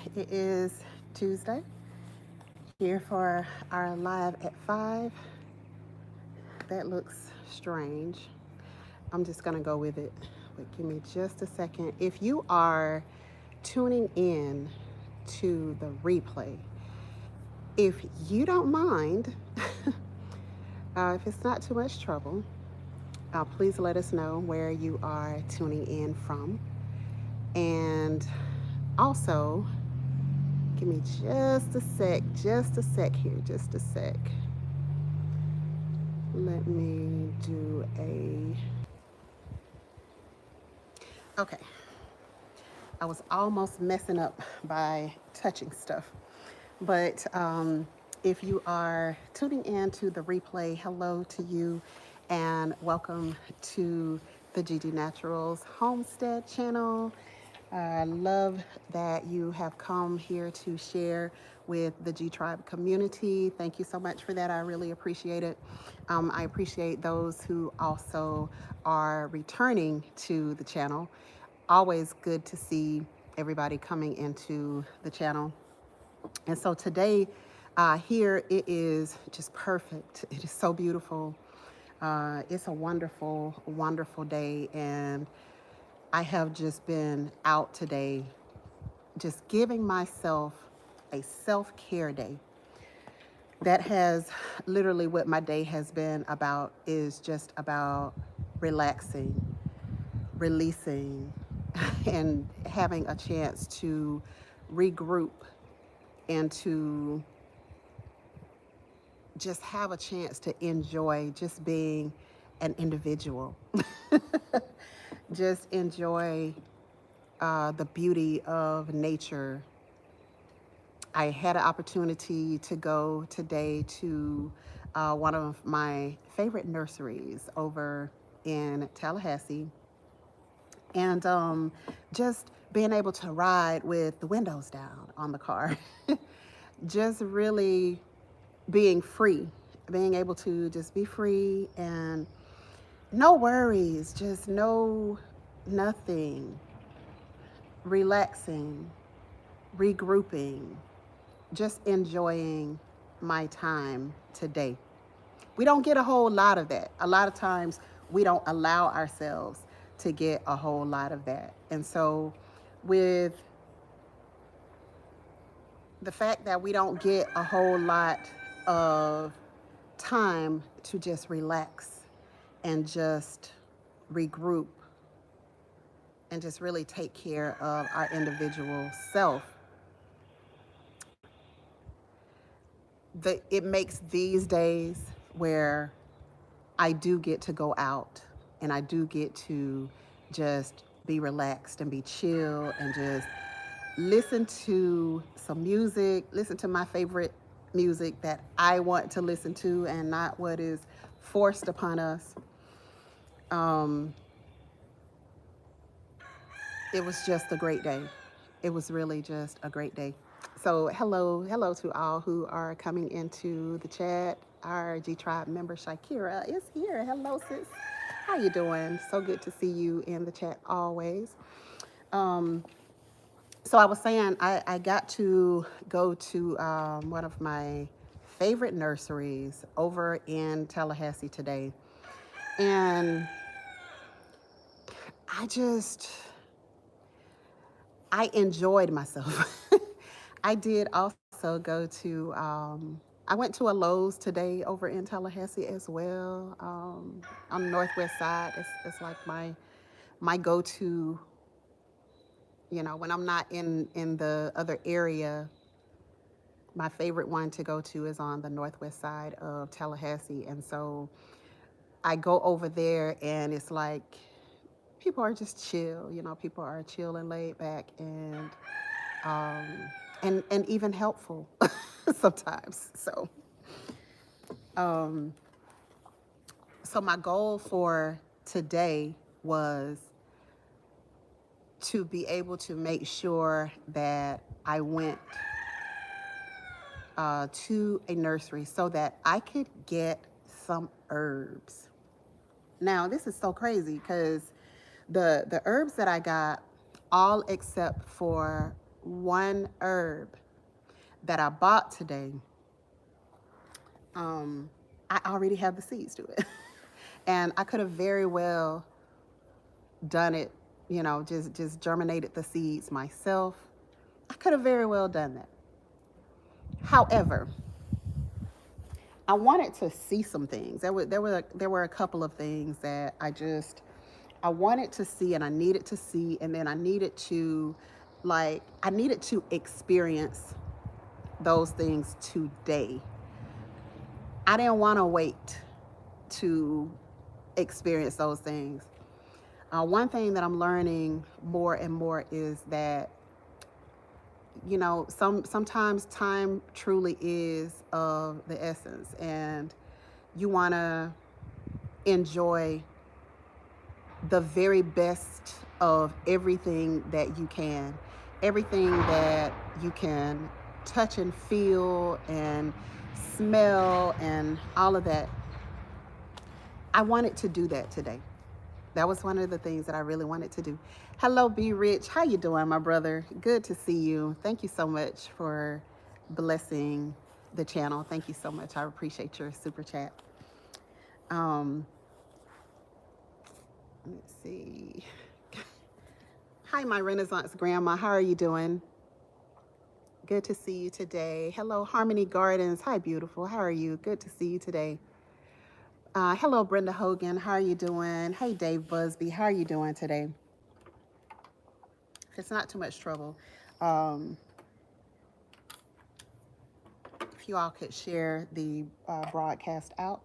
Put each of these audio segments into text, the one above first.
It is Tuesday, here for our live at 5. That looks strange. I'm just going to go with it. But give me just a second. If you are tuning in to the replay, if you don't mind, if it's not too much trouble, please let us know where you are tuning in from. And also, give me just a sec here, just a sec. Let me do a. Okay. I was almost messing up by touching stuff. But if you are tuning in to the replay, hello to you and welcome to the GG Naturals Homestead channel. I love that you have come here to share with the G Tribe community. Thank you so much for that. I really appreciate it. I appreciate those who also are returning to the channel. Always good to see everybody coming into the channel. And so today, here it is just perfect. It is so beautiful. It's a wonderful, wonderful day. And I have just been out today, just giving myself a self-care day. That has literally what my day has been about, is just about relaxing, releasing, and having a chance to regroup and to just have a chance to enjoy just being an individual. Just enjoy the beauty of nature. I had an opportunity to go today to one of my favorite nurseries over in Tallahassee, and just being able to ride with the windows down on the car. Just really being free, being able to just be free and no worries, just no nothing, relaxing, regrouping, just enjoying my time today. We don't get a whole lot of that. A lot of times we don't allow ourselves to get a whole lot of that. And so with the fact that we don't get a whole lot of time to just relax and just regroup and just really take care of our individual self, it makes these days where I do get to go out and I do get to just be relaxed and be chill and just listen to some music, listen to my favorite music that I want to listen to and not what is forced upon us. Um, it was just a great day. It was really just a great day. So hello to all who are coming into the chat. Our G Tribe member Shakira is here. Hello, sis. How you doing? So good to see you in the chat always. Um, so I was saying I got to go to one of my favorite nurseries over in Tallahassee today, and I just I enjoyed myself. I did also go to, I went to a Lowe's today over in Tallahassee as well, on the Northwest side. It's like my go-to, when I'm not in the other area. My favorite one to go to is on the Northwest side of Tallahassee. And so I go over there and it's like people are just chill, people are chill and laid back um, and even helpful sometimes. Um, so my goal for today was to be able to make sure that I went to a nursery so that I could get some herbs. Now, this is so crazy because the herbs that I got, all except for one herb that I bought today, I already have the seeds to it. And I could have very well done it, just germinated the seeds myself. I could have very well done that. However, I wanted to see some things. There were a couple of things that I wanted to see and I needed to see, and then I needed to experience those things today. I didn't want to wait to experience those things. One thing that I'm learning more and more is that sometimes time truly is of the essence, and you want to enjoy the very best of everything that you can, everything that you can touch and feel and smell and all of that. I wanted to do that today. That was one of the things that I really wanted to do. Hello, B Rich. How you doing, my brother? Good to see you. Thank you so much for blessing the channel. Thank you so much. I appreciate your super chat. Let's see. Hi, my Renaissance grandma. How are you doing? Good to see you today. Hello, Harmony Gardens. Hi, beautiful. How are you? Good to see you today. Hello, Brenda Hogan. How are you doing? Hey, Dave Busby. How are you doing today? If it's not too much trouble, if you all could share the broadcast out.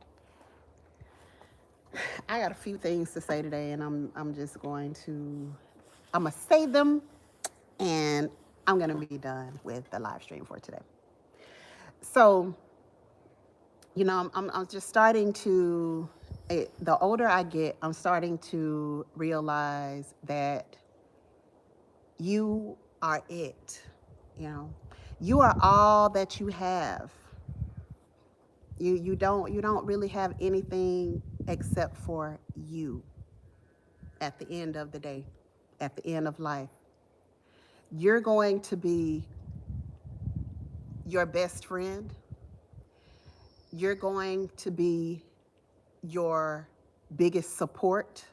I got a few things to say today, and I'm gonna say them, and I'm gonna be done with the live stream for today. So, I'm just starting to. The older I get, I'm starting to realize that you are it. You are all that you have. You don't really have anything except for you. At the end of the day, at the end of life, you're going to be your best friend. You're going to be your biggest support.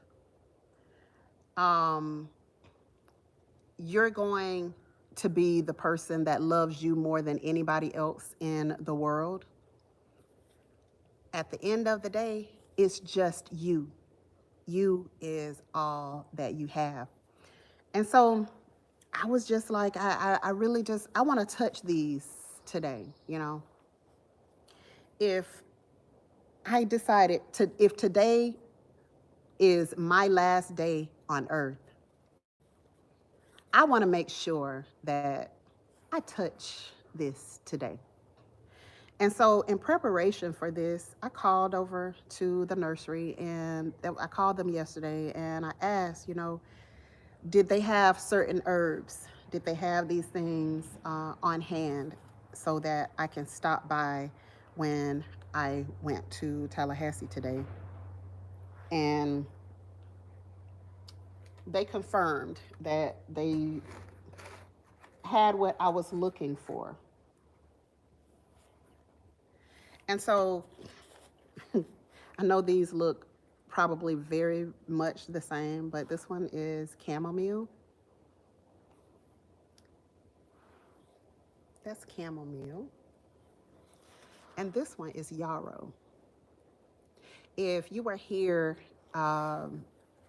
You're going to be the person that loves you more than anybody else in the world. At the end of the day, it's just you. You is all that you have. And so I was just like, I really just, I want to touch these today, If if today is my last day on earth, I want to make sure that I touch this today. And so in preparation for this, I called over to the nursery, and I called them yesterday, and I asked, did they have certain herbs? Did they have these things on hand so that I can stop by when I went to Tallahassee today? And they confirmed that they had what I was looking for. And so I know these look probably very much the same, but this one is chamomile. That's chamomile. And this one is yarrow. If you were here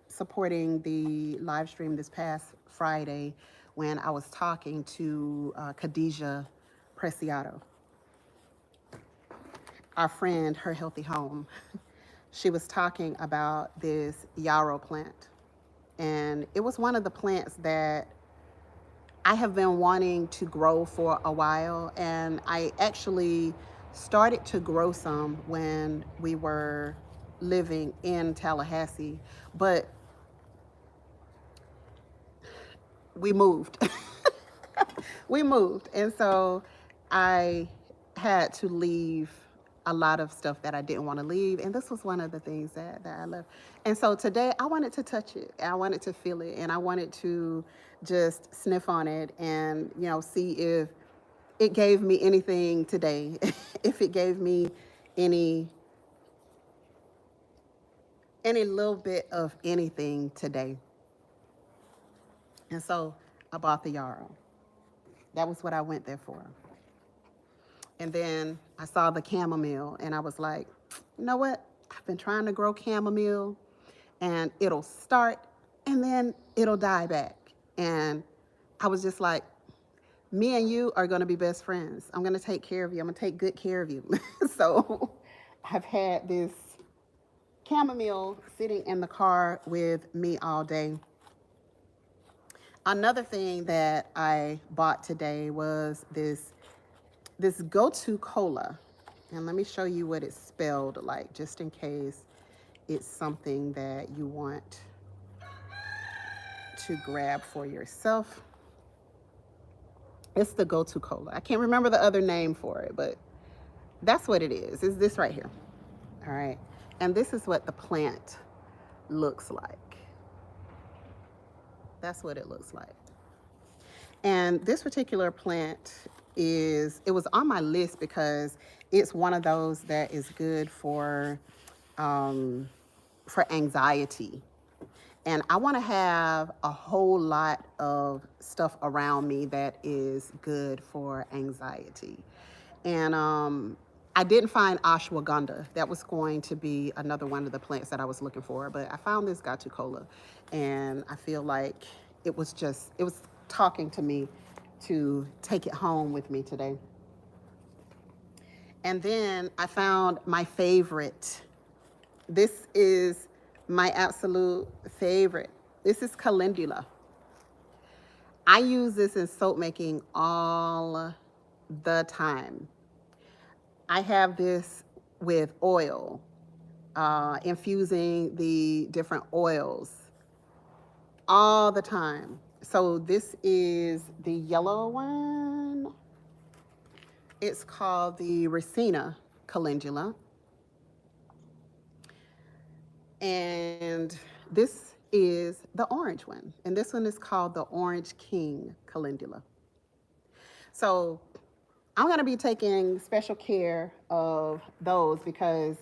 supporting the live stream this past Friday when I was talking to Khadijah Preciado, our friend, Her Healthy Home, she was talking about this yarrow plant. And it was one of the plants that I have been wanting to grow for a while. And I actually started to grow some when we were living in Tallahassee, but we moved. We moved. And so I had to leave a lot of stuff that I didn't want to leave, and this was one of the things that I left. And so today I wanted to touch it, I wanted to feel it, and I wanted to just sniff on it and, you know, see if it gave me anything today, if it gave me any little bit of anything today. And so I bought the yarrow. That was what I went there for. And then I saw the chamomile, and I was like, you know what? I've been trying to grow chamomile, and it'll start, and then it'll die back. And I was just like, me and you are going to be best friends. I'm going to take care of you. I'm going to take good care of you. So I've had this chamomile sitting in the car with me all day. Another thing that I bought today was this go-to cola. And let me show you what it's spelled like, just in case it's something that you want to grab for yourself. It's the go-to cola. I can't remember the other name for it, but that's what it is. It's this right here. All right. And this is what the plant looks like. That's what it looks like. And this particular plant it was on my list because it's one of those that is good for anxiety. And I want to have a whole lot of stuff around me that is good for anxiety. And I didn't find ashwagandha. That was going to be another one of the plants that I was looking for. But I found this Gatu cola, and I feel like it was talking to me to take it home with me today. And then I found my favorite. This is my absolute favorite. This is calendula. I use this in soap making all the time. I have this with oil, infusing the different oils all the time. So this is the yellow one. It's called the Racina calendula. And this is the orange one. And this one is called the Orange King calendula. So I'm going to be taking special care of those because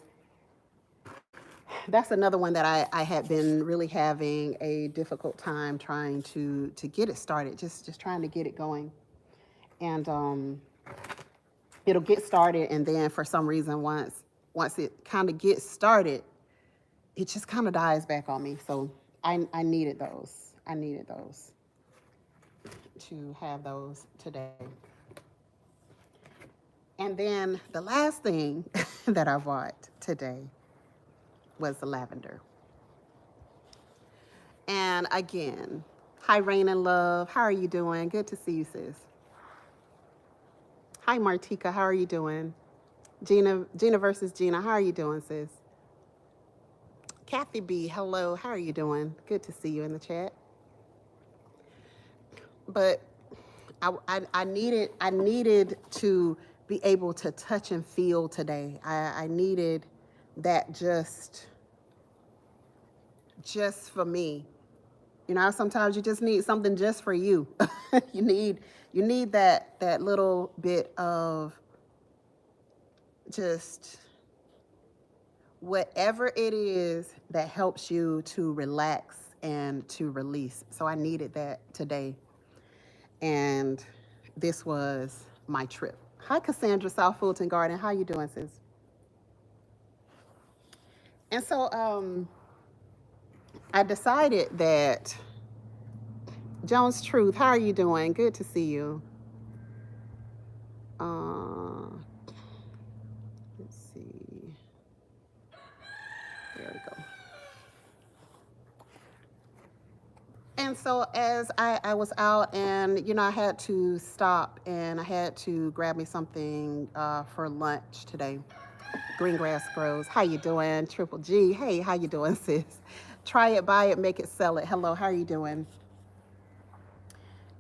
that's another one that I had been really having a difficult time trying to get it started, just trying to get it going. And it'll get started, and then for some reason, once it kind of gets started, it just kind of dies back on me. So I needed those. I needed those to have those today. And then the last thing that I bought today was the lavender. And again, hi, Rain and Love. How are you doing? Good to see you, sis. Hi, Martika. How are you doing? Gina versus Gina. How are you doing, sis? Kathy B. Hello. How are you doing? Good to see you in the chat. But I needed to be able to touch and feel today. I needed that just for me. You know, sometimes you just need something just for you. you need that little bit of just whatever it is that helps you to relax and to release. So I needed that today. And this was my trip. Hi, Cassandra, South Fulton Garden. How you doing, sis? And so I decided that, Jones Truth, how are you doing? Good to see you. Let's see. There we go. And so as I was out, and, you know, I had to stop and I had to grab me something for lunch today. Green Grass Grows. How you doing? Triple G. Hey, how you doing, sis? Try it, buy it, make it, sell it. Hello, how are you doing?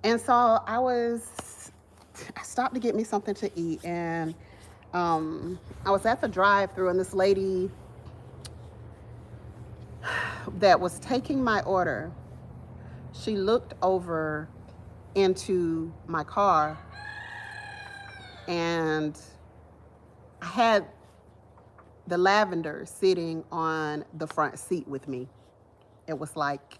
And so I stopped to get me something to eat, and I was at the drive-thru and this lady that was taking my order, she looked over into my car, and I had the Lavender sitting on the front seat with me. It was like,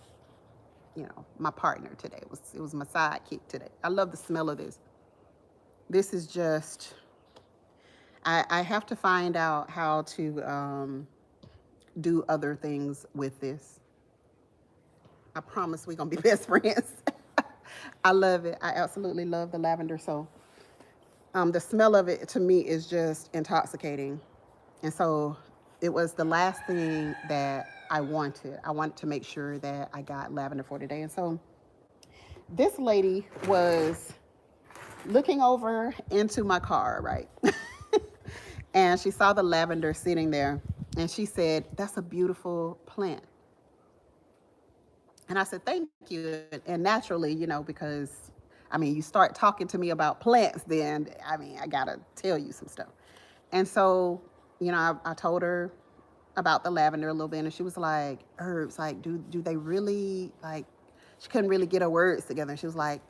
my partner today. It was my sidekick today. I love the smell of this. This is just, I have to find out how to do other things with this. I promise we're gonna be best friends. I love it. I absolutely love the lavender. So the smell of it to me is just intoxicating. And so it was the last thing that I wanted. I wanted to make sure that I got lavender for today. And so this lady was looking over into my car, right? And she saw the lavender sitting there, and she said, "That's a beautiful plant." And I said, "Thank you." And naturally, because you start talking to me about plants, then I gotta tell you some stuff. And so, I told her about the lavender a little bit, and she was like, "Herbs, like, do they really, like?" She couldn't really get her words together. And she was like,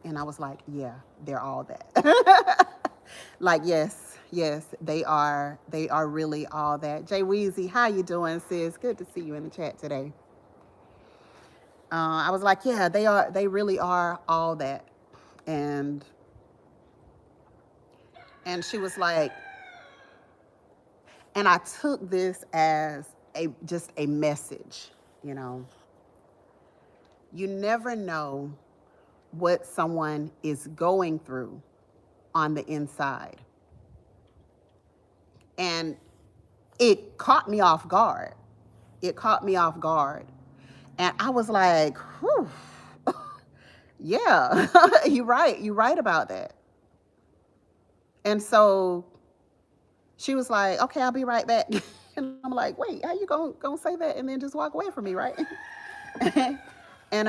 and I was like, "Yeah, they're all that." Like, yes, they are really all that. Jay Weezy, how you doing, sis? Good to see you in the chat today. I was like, yeah, they really are all that. And she was like, and I took this as just a message, You never know what someone is going through on the inside. And it caught me off guard. And I was like, whew, yeah, you're right about that. And so she was like, "Okay, I'll be right back." And I'm like, "Wait, how you gonna say that and then just walk away from me, right?" and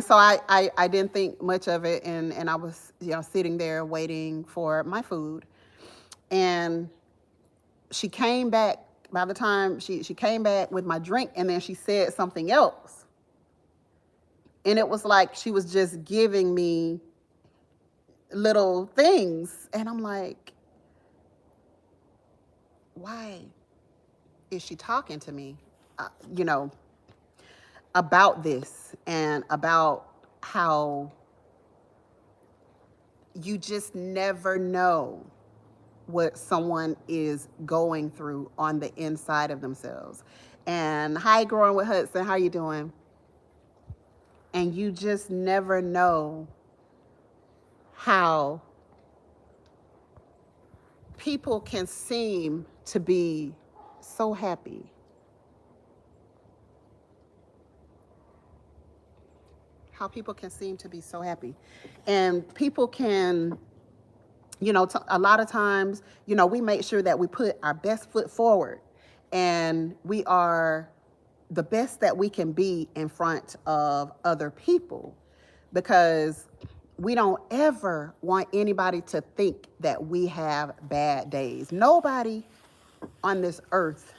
so I didn't think much of it, and I was sitting there waiting for my food, and she came back. By the time she came back with my drink, and then she said something else, and it was like she was just giving me little things, and I'm like, why is she talking to me, about this, and about how you just never know what someone is going through on the inside of themselves. And hi, Growing with Hudson, how you doing? And you just never know how people can seem to be so happy. How people can seem to be so happy. And people can, a lot of times, we make sure that we put our best foot forward, and we are the best that we can be in front of other people, because we don't ever want anybody to think that we have bad days. Nobody on this earth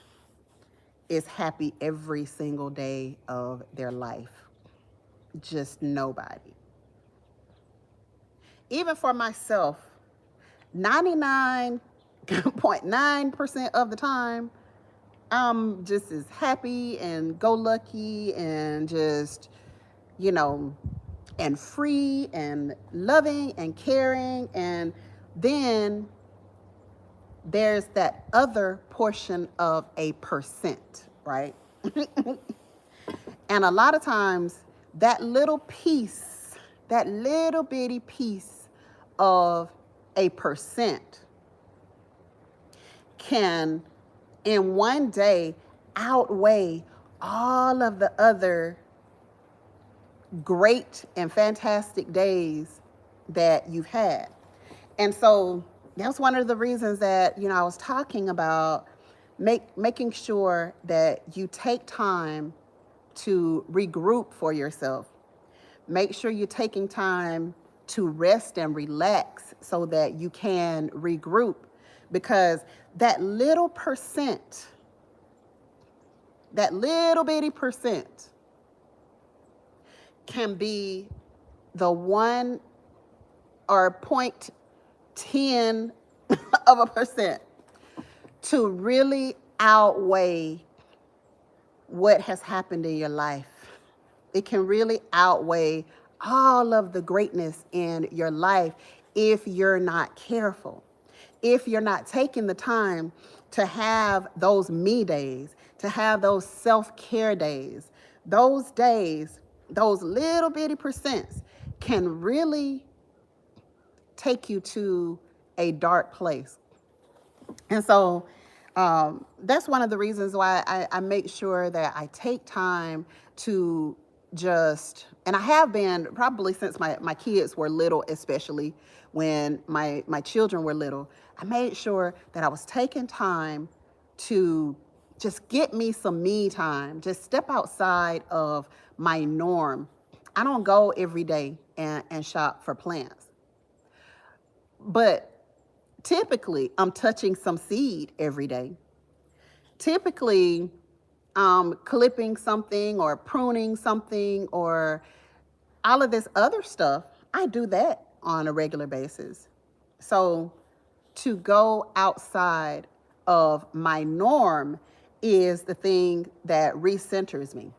is happy every single day of their life. Just nobody. Even for myself, 99.9% of the time, I'm just as happy and go lucky and just, and free and loving and caring. And then there's that other portion of a percent, right? And a lot of times that little bitty piece of a percent can in one day outweigh all of the other great and fantastic days that you've had. And so that's one of the reasons that, I was talking about making sure that you take time to regroup for yourself. Make sure you're taking time to rest and relax so that you can regroup. because that little percent, that little bitty percent can be the 1 or 0.10 of a percent to really outweigh what has happened in your life. It can really outweigh all of the greatness in your life if you're not careful. If you're not taking the time to have those me days, to have those self-care days, those days, those little bitty percents can really take you to a dark place. And so that's one of the reasons why I make sure that I take time to just, and I have been probably since my kids were little, especially when my children were little, I made sure that I was taking time to just get me some me time, just step outside of my norm. I don't go every day and shop for plants, but typically I'm touching some seed every day. Typically, clipping something or pruning something or all of this other stuff, I do that on a regular basis. So to go outside of my norm is the thing that recenters me.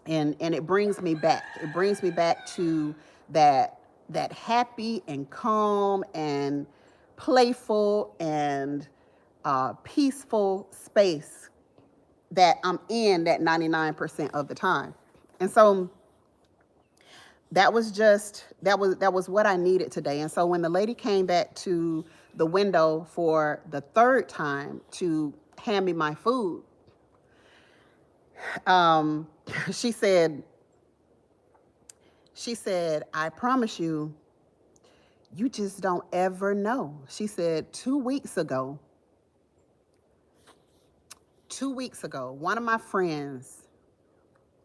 And it brings me back. It brings me back to that happy and calm and playful and peaceful space that I'm in that 99% of the time. And so that was what I needed today. And so when the lady came back to the window for the third time to hand me my food, she said, I promise you, you just don't ever know. She said 2 weeks ago, one of my friends,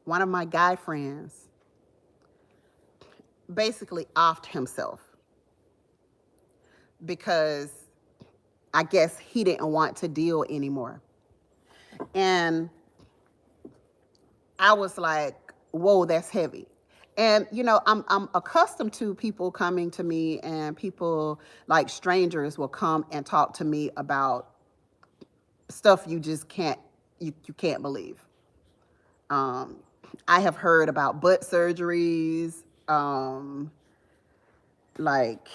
one of my guy friends, basically offed himself because I guess he didn't want to deal anymore. And I was like, whoa, that's heavy. And, you know, I'm accustomed to people coming to me, and people like strangers will come and talk to me about stuff you just can't, you can't believe. I have heard about butt surgeries. Like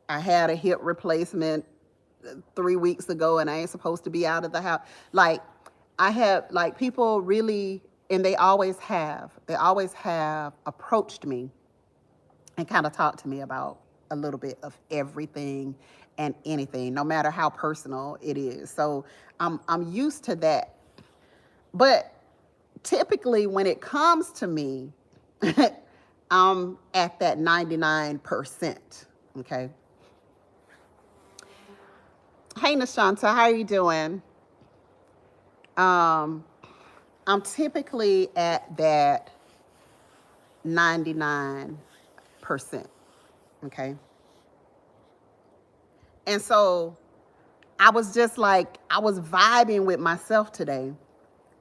I had a hip replacement 3 weeks ago and I ain't supposed to be out of the house. Like I have, like, people really, and they always have approached me and kind of talked to me about a little bit of everything and anything, no matter how personal it is. So I'm used to that. But typically when it comes to me, I'm at that 99%, okay? Hey, Nashanta, how are you doing? I'm typically at that 99%, okay? And so I was just like, I was vibing with myself today.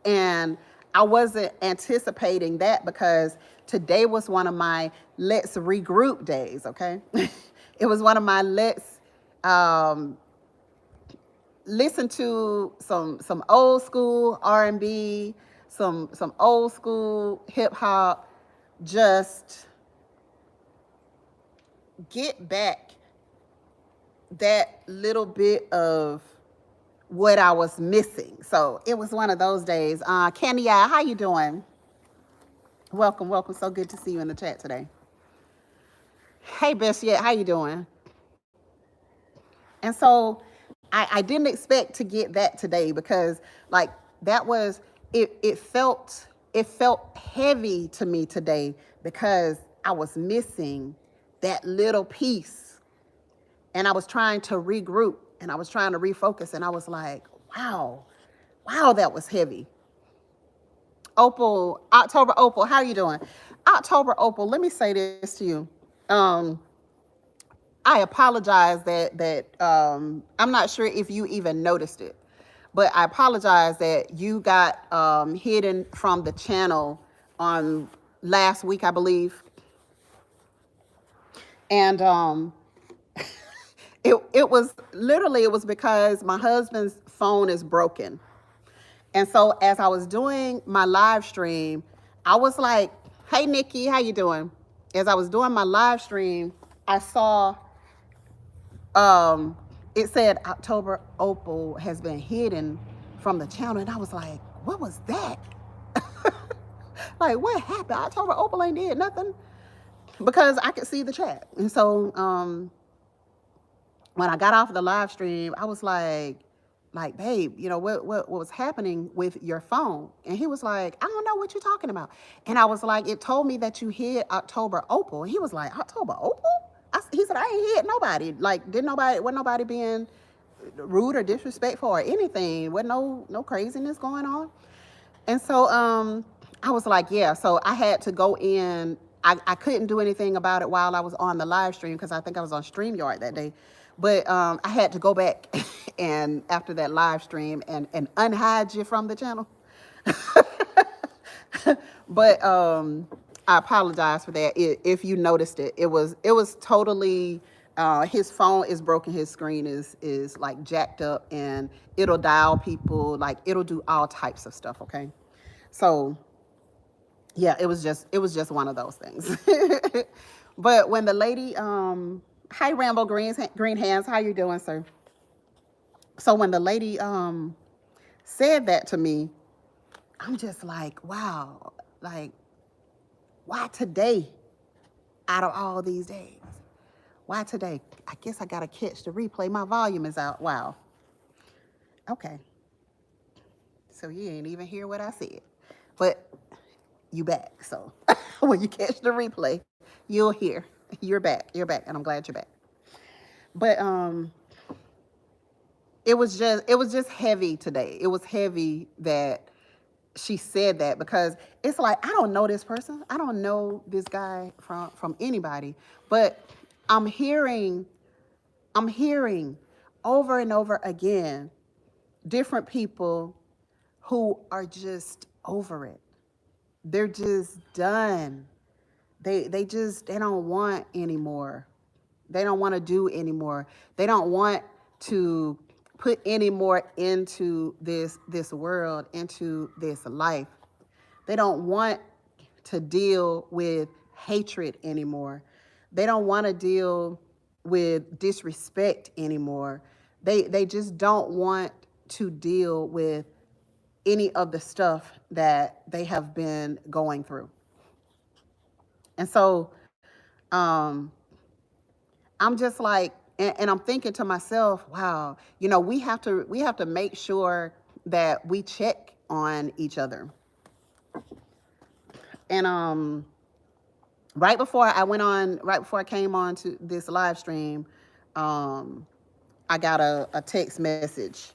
And I wasn't anticipating that because today was one of my let's regroup days, okay? It was one of my let's listen to some old school R&B, some old school hip hop, just get back that little bit of what I was missing. So it was one of those days. Candy Eye, how you doing? Welcome. So good to see you in the chat today. Hey, Bessie, how you doing? And so I didn't expect to get that today because, like, that was, it felt heavy to me today because I was missing that little piece. And I was trying to regroup and I was trying to refocus, and I was like, wow, that was heavy. Opal, October Opal, how are you doing? October Opal, let me say this to you. I apologize that I'm not sure if you even noticed it, but I apologize that you got hidden from the channel on last week, I believe. And it was literally, it was because my husband's phone is broken. And so as I was doing my live stream, I was like, "Hey Nikki, how you doing?" As I was doing my live stream, I saw it said October Opal has been hidden from the channel, and I was like, "What was that?" Like, what happened? October Opal ain't did nothing, because I could see the chat. And so when I got off of the live stream, I was like, "Babe, you know what was happening with your phone?" And he was like, "I don't know what you're talking about." And I was like, "It told me that you hid October Opal." And he was like, "October Opal?" He said, "I ain't hid nobody. Like, wasn't nobody being rude or disrespectful or anything. Wasn't no craziness going on." And so I was like, "Yeah." So I had to go in. I couldn't do anything about it while I was on the live stream, because I think I was on StreamYard that day. But I had to go back and after that live stream and unhide you from the channel. But I apologize for that. If you noticed it, it was totally his phone is broken. His screen is like jacked up, and it'll dial people, like it'll do all types of stuff. Okay, so yeah, it was just one of those things. But when the lady, hi Rambo Green Hands, how you doing, sir? So when the lady said that to me, I'm just like, wow, like, why today out of all these days? Why today? I guess I gotta catch the replay. My volume is out. Wow. Okay. So you ain't even hear what I said. But you back. So when you catch the replay, you'll hear. You're back. You're back. And I'm glad you're back. But it was just heavy today. It was heavy that she said that, because it's like, I don't know this person. I don't know this guy from anybody. But I'm hearing over and over again different people who are just over it. They're just done. They don't want anymore. They don't want to do anymore. They don't want to put any more into this world, into this life. They don't want to deal with hatred anymore. They don't want to deal with disrespect anymore. They just don't want to deal with any of the stuff that they have been going through. And so um, I'm just like, and I'm thinking to myself, wow, we have to make sure that we check on each other. And right before I came on to this live stream, um, I got a text message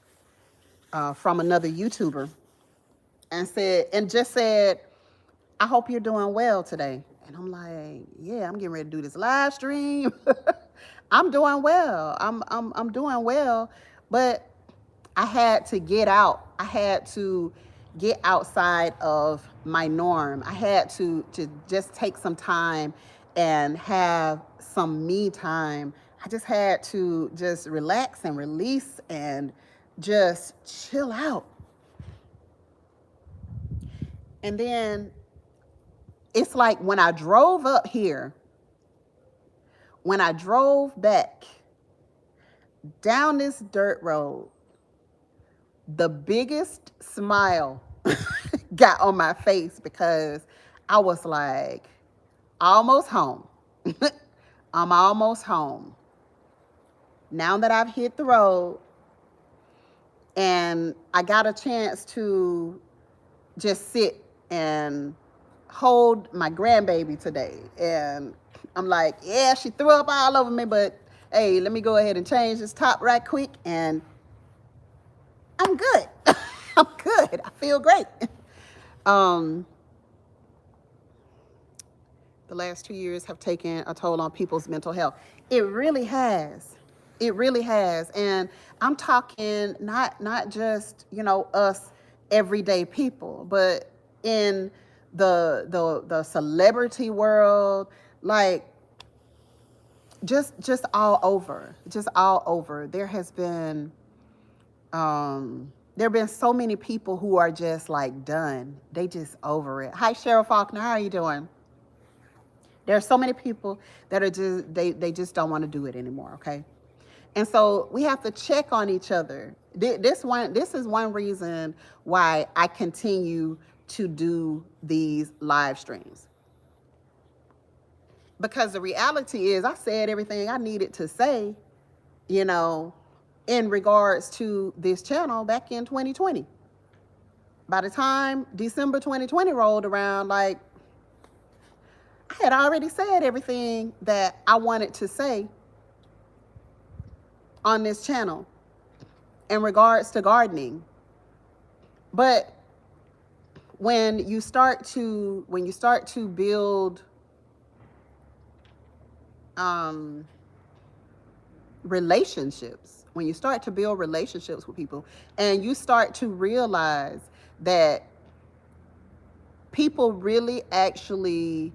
from another YouTuber, and just said, "I hope you're doing well today." And I'm like, "Yeah, I'm getting ready to do this live stream." I'm doing well. I'm doing well, but I had to get out. I had to get outside of my norm. I had to just take some time and have some me time. I just had to just relax and release and just chill out. And then it's like when I drove up here, when I drove back down this dirt road, the biggest smile got on my face, because I was like, almost home. I'm almost home. Now that I've hit the road and I got a chance to just sit and hold my grandbaby today. And I'm like, yeah, she threw up all over me, but hey, let me go ahead and change this top right quick, and I'm good. I'm good. I feel great. Um, the last 2 years have taken a toll on people's mental health. It really has. It really has. And I'm talking not just, us everyday people, but in the celebrity world, like just all over. Just all over. There have been so many people who are just like done. They just over it. Hi Cheryl Faulkner, how are you doing? There are so many people that are just they just don't want to do it anymore, okay? And so we have to check on each other. This is one reason why I continue to do these live streams. Because the reality is I said everything I needed to say, in regards to this channel back in 2020. By the time December 2020 rolled around, like, I had already said everything that I wanted to say on this channel in regards to gardening. But when you start to build relationships, when you start to build relationships with people, and you start to realize that people really actually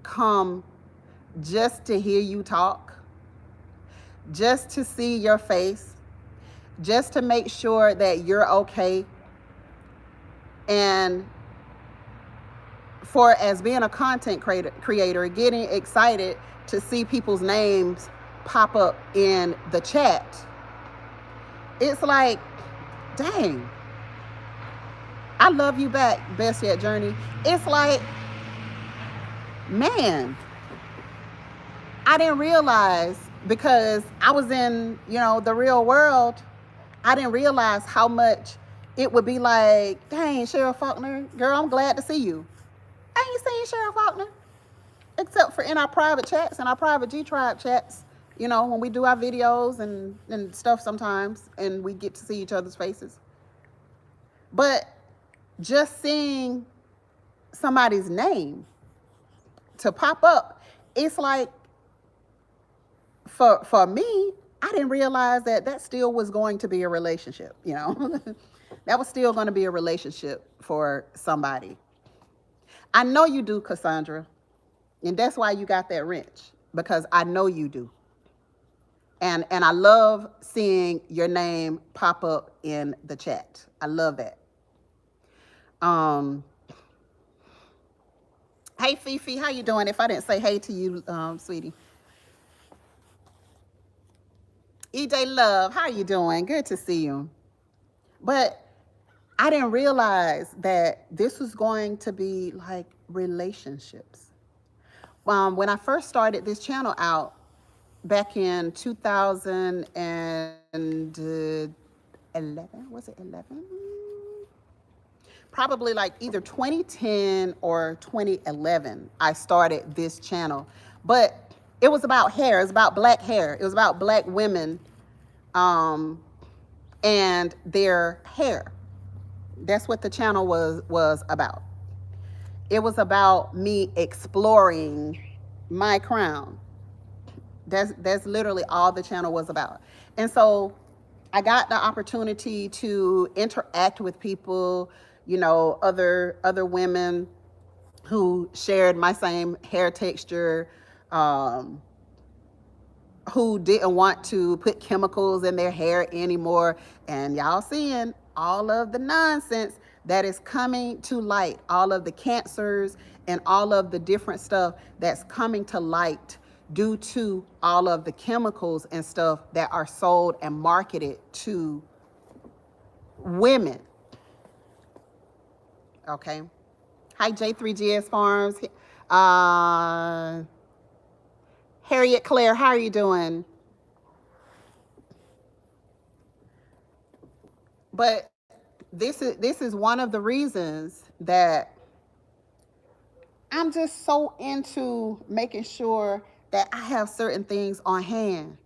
come just to hear you talk, just to see your face, just to make sure that you're okay. And for as being a content creator, getting excited to see people's names pop up in the chat, it's like, dang, I love you back, Best Yet Journey. It's like, man, I didn't realize, because I was in, the real world, I didn't realize how much it would be like, dang, Cheryl Faulkner, girl, I'm glad to see you. I ain't seen Cheryl Faulkner, except for in our private chats and our private G-Tribe chats, when we do our videos and stuff sometimes, and we get to see each other's faces. But just seeing somebody's name to pop up, it's like, for me, I didn't realize that still was going to be a relationship, that was still going to be a relationship for somebody. I know you do, Cassandra, and that's why you got that wrench, because I know you do. And I love seeing your name pop up in the chat. I love that. Hey Fifi, how you doing? If I didn't say hey to you, sweetie. EJ Love, how you doing? Good to see you. But I didn't realize that this was going to be like relationships. When I first started this channel out back in 2011, was it 11? Probably like either 2010 or 2011, I started this channel. But it was about hair. It was about black hair. It was about black women and their hair. That's what the channel was about. It was about me exploring my crown. That's literally all the channel was about. And so I got the opportunity to interact with people, other women who shared my same hair texture, who didn't want to put chemicals in their hair anymore. And y'all seeing all of the nonsense that is coming to light, all of the cancers and all of the different stuff that's coming to light due to all of the chemicals and stuff that are sold and marketed to women. Okay. Hi, J3GS Farms. Harriet Claire, how are you doing? But this is one of the reasons that I'm just so into making sure that I have certain things on hand.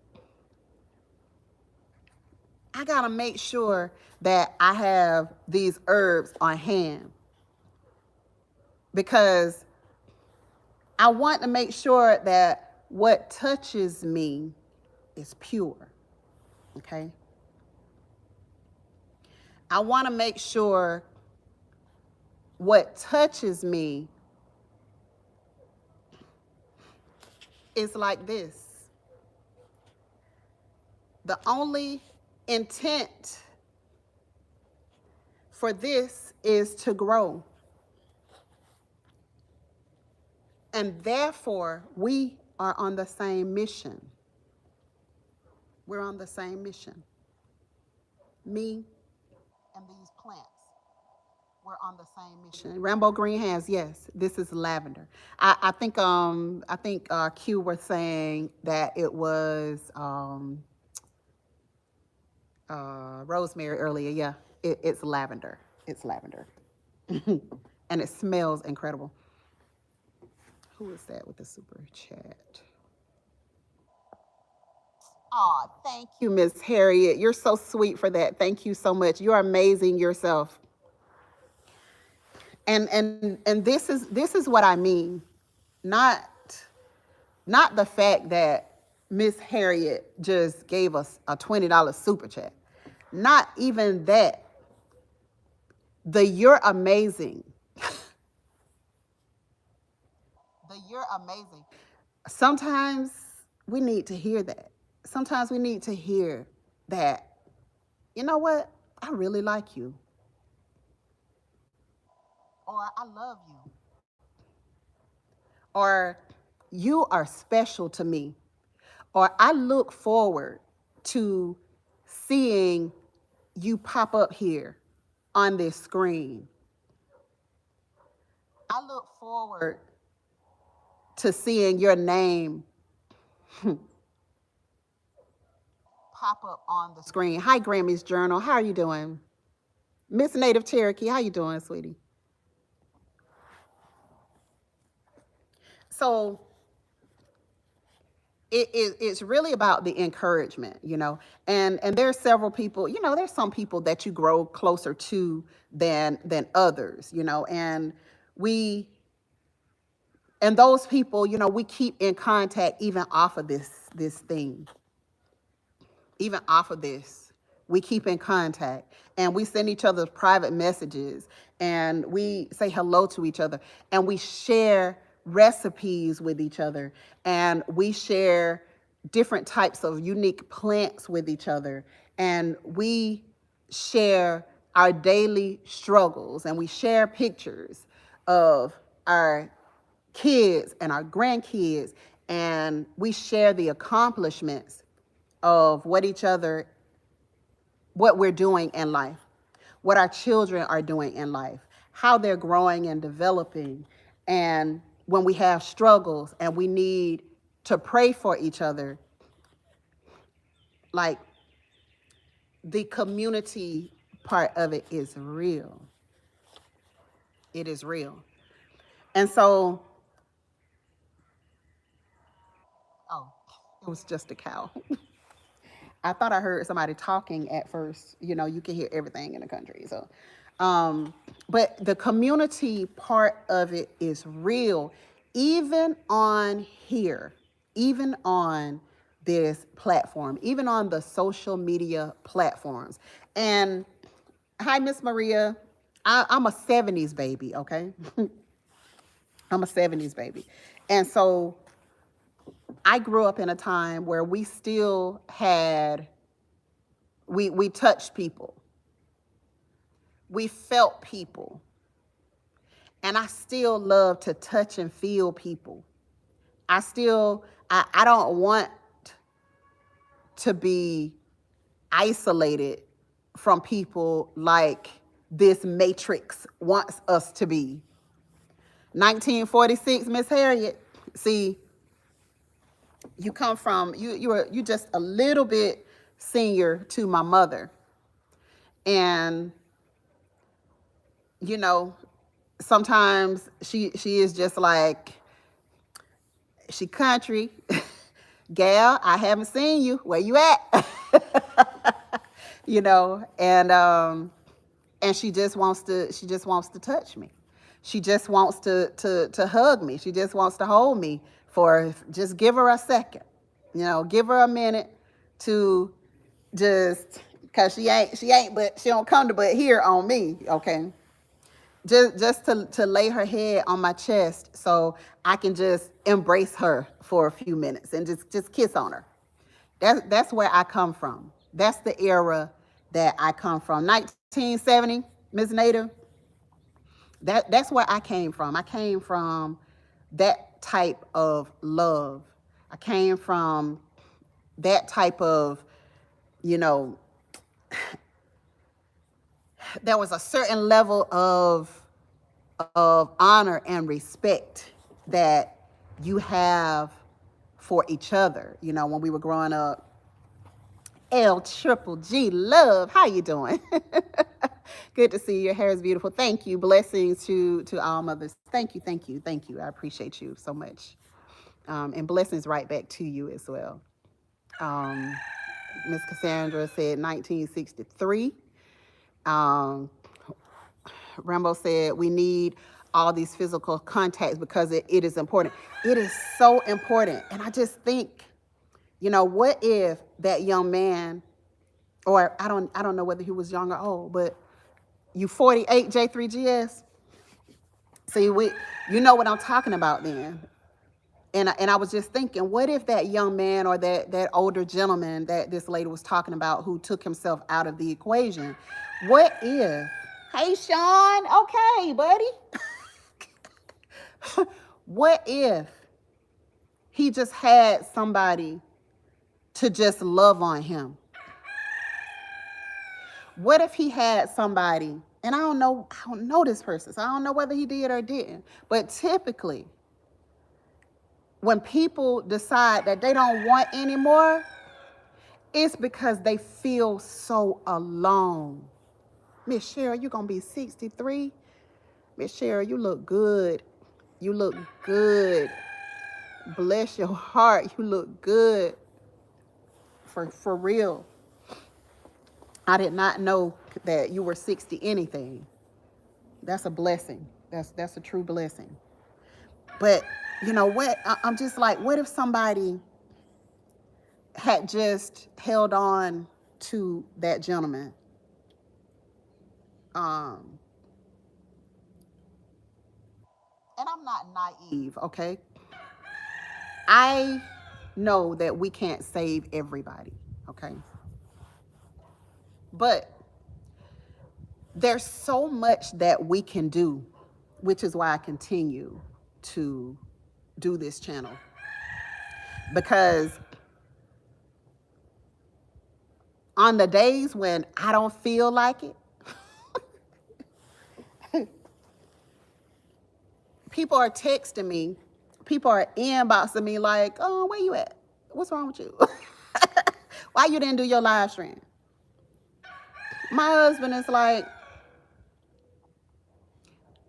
I gotta make sure that I have these herbs on hand, because I want to make sure that what touches me is pure, okay? I want to make sure what touches me is like this. The only intent for this is to grow. And therefore, we are on the same mission. We're on the same mission. Me and these plants, we're on the same mission. Rambo Green Hands, yes, this is lavender. I think Q was saying that it was rosemary earlier. Yeah, it's lavender. It's lavender. And it smells incredible. Who is that with the super chat? Oh, thank you, Miss Harriet. You're so sweet for that. Thank you so much. You're amazing yourself. And this is what I mean. Not the fact that Miss Harriet just gave us a $20 super chat. Not even that. The you're amazing. The you're amazing. Sometimes we need to hear that. Sometimes we need to hear that, you know what? I really like you. Or I love you. Or you are special to me. Or I look forward to seeing you pop up here on this screen. I look forward to seeing your name pop up on the screen. Hi, Grammy's Journal. How are you doing? Miss Native Cherokee, how you doing, sweetie? So it's really about the encouragement, you know, and there's several people, you know, there's some people that you grow closer to than others, you know, and those people, you know, we keep in contact even off of this thing. Even off of this, we keep in contact and we send each other private messages and we say hello to each other and we share recipes with each other and we share different types of unique plants with each other and we share our daily struggles and we share pictures of our kids and our grandkids and we share the accomplishments of what we're doing in life, what our children are doing in life, how they're growing and developing. And when we have struggles and we need to pray for each other, like the community part of it is real. It is real. And so, oh, it was just a cow. I thought I heard somebody talking at first. You know, you can hear everything in the country. So, but the community part of it is real, even on here, even on this platform, even on the social media platforms. And hi, Miss Maria. I'm a 70s baby, okay? I'm a 70s baby. And so I grew up in a time where we still had, we touched people. We felt people. And I still love to touch and feel people. I don't want to be isolated from people like this matrix wants us to be. 1946, Miss Harriet. See, you come from, you just a little bit senior to my mother. And, you know, sometimes she is just like, she country. Gal, I haven't seen you. Where you at? You know, and she just wants to touch me. She just wants to hug me. She just wants to hold me for just give her a second, give her a minute to just, cause she ain't, but she don't come to but here on me, okay? Just to lay her head on my chest so I can just embrace her for a few minutes and just kiss on her. That's where I come from. That's the era that I come from. 1970, Ms. Nader, that's where I came from. I came from that type of love. I came from that type of, you know, there was a certain level of honor and respect that you have for each other. When we were growing up, L triple G love, how you doing? Good to see you. Your hair is beautiful. Thank you. Blessings to all mothers. Thank you, thank you, thank you. I appreciate you so much. And blessings right back to you as well. Miss Cassandra said 1963. Um, Rambo said we need all these physical contacts because it is important. It is so important. And I just think, what if that young man, or I don't know whether he was young or old, but you 48 J3GS. See, you know what I'm talking about then. And I was just thinking, what if that young man or that older gentleman that this lady was talking about who took himself out of the equation, what if, hey, Sean, okay, buddy. What if he just had somebody to just love on him? What if he had somebody, and I don't know this person, so I don't know whether he did or didn't, but typically, when people decide that they don't want anymore, it's because they feel so alone. Miss Cheryl, you're going to be 63. Miss Cheryl, you look good. You look good. Bless your heart. You look good. For real. I did not know that you were 60 anything. That's a blessing. That's a true blessing. But you know what? I'm just like, what if somebody had just held on to that gentleman? And I'm not naive, okay? I know that we can't save everybody, okay? But there's so much that we can do, which is why I continue to do this channel. Because on the days when I don't feel like it, people are texting me, people are inboxing me like, oh, where you at? What's wrong with you? Why you didn't do your live stream? My husband is like,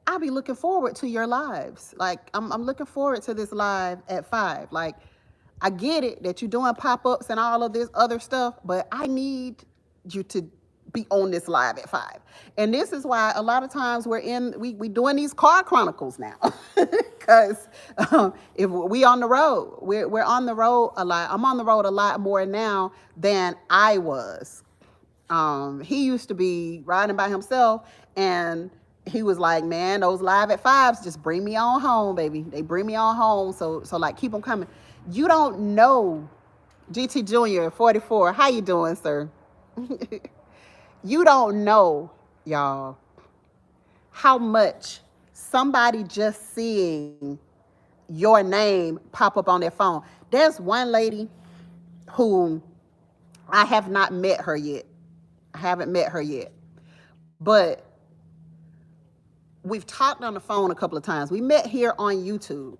I'll be looking forward to your lives. Like, I'm looking forward to this live at 5. Like, I get it that you're doing pop-ups and all of this other stuff, but I need you to be on this live at 5. And this is why a lot of times we doing these car chronicles now. Because if we on the road, we're on the road a lot. I'm on the road a lot more now than I was. He used to be riding by himself, and he was like, man, those live at 5s just bring me on home, baby. They bring me on home. So like, keep them coming. You don't know, GT Junior 44. How you doing, sir? You don't know, y'all, how much somebody just seeing your name pop up on their phone. There's one lady who I have not met her yet. I haven't met her yet. But we've talked on the phone a couple of times. We met here on YouTube.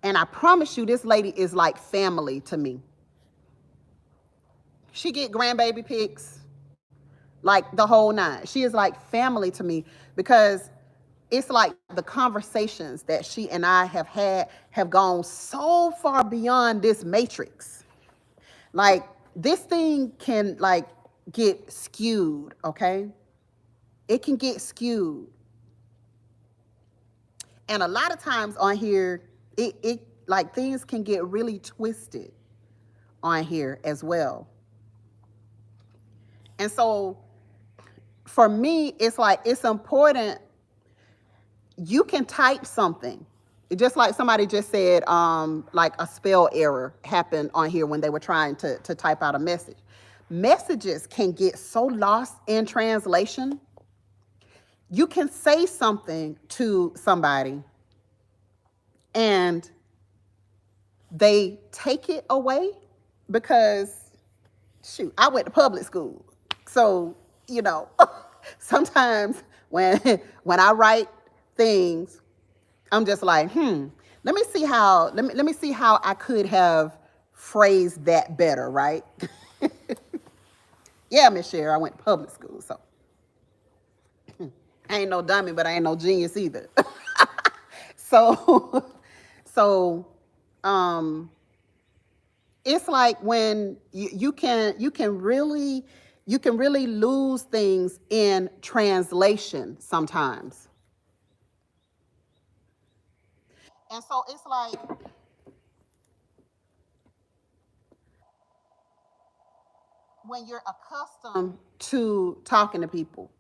And I promise you, this lady is like family to me. She get grandbaby pics, like the whole nine. She is like family to me because it's like the conversations that she and I have had have gone so far beyond this matrix. Like, this thing can like get skewed, okay? It can get skewed. And a lot of times on here, It like things can get really twisted on here as well. And so for me, it's like it's important. You can type something. Just like somebody just said, like a spell error happened on here when they were trying to type out a message. Messages can get so lost in translation. You can say something to somebody and they take it away because, shoot, I went to public school. So, you know, sometimes when I write things, I'm just like, let me see how I could have phrased that better, right? Yeah, Miss Cheryl, I went to public school, so I ain't no dummy, but I ain't no genius either. So, so, um, it's like when you can really lose things in translation sometimes. And so it's like when you're accustomed to talking to people,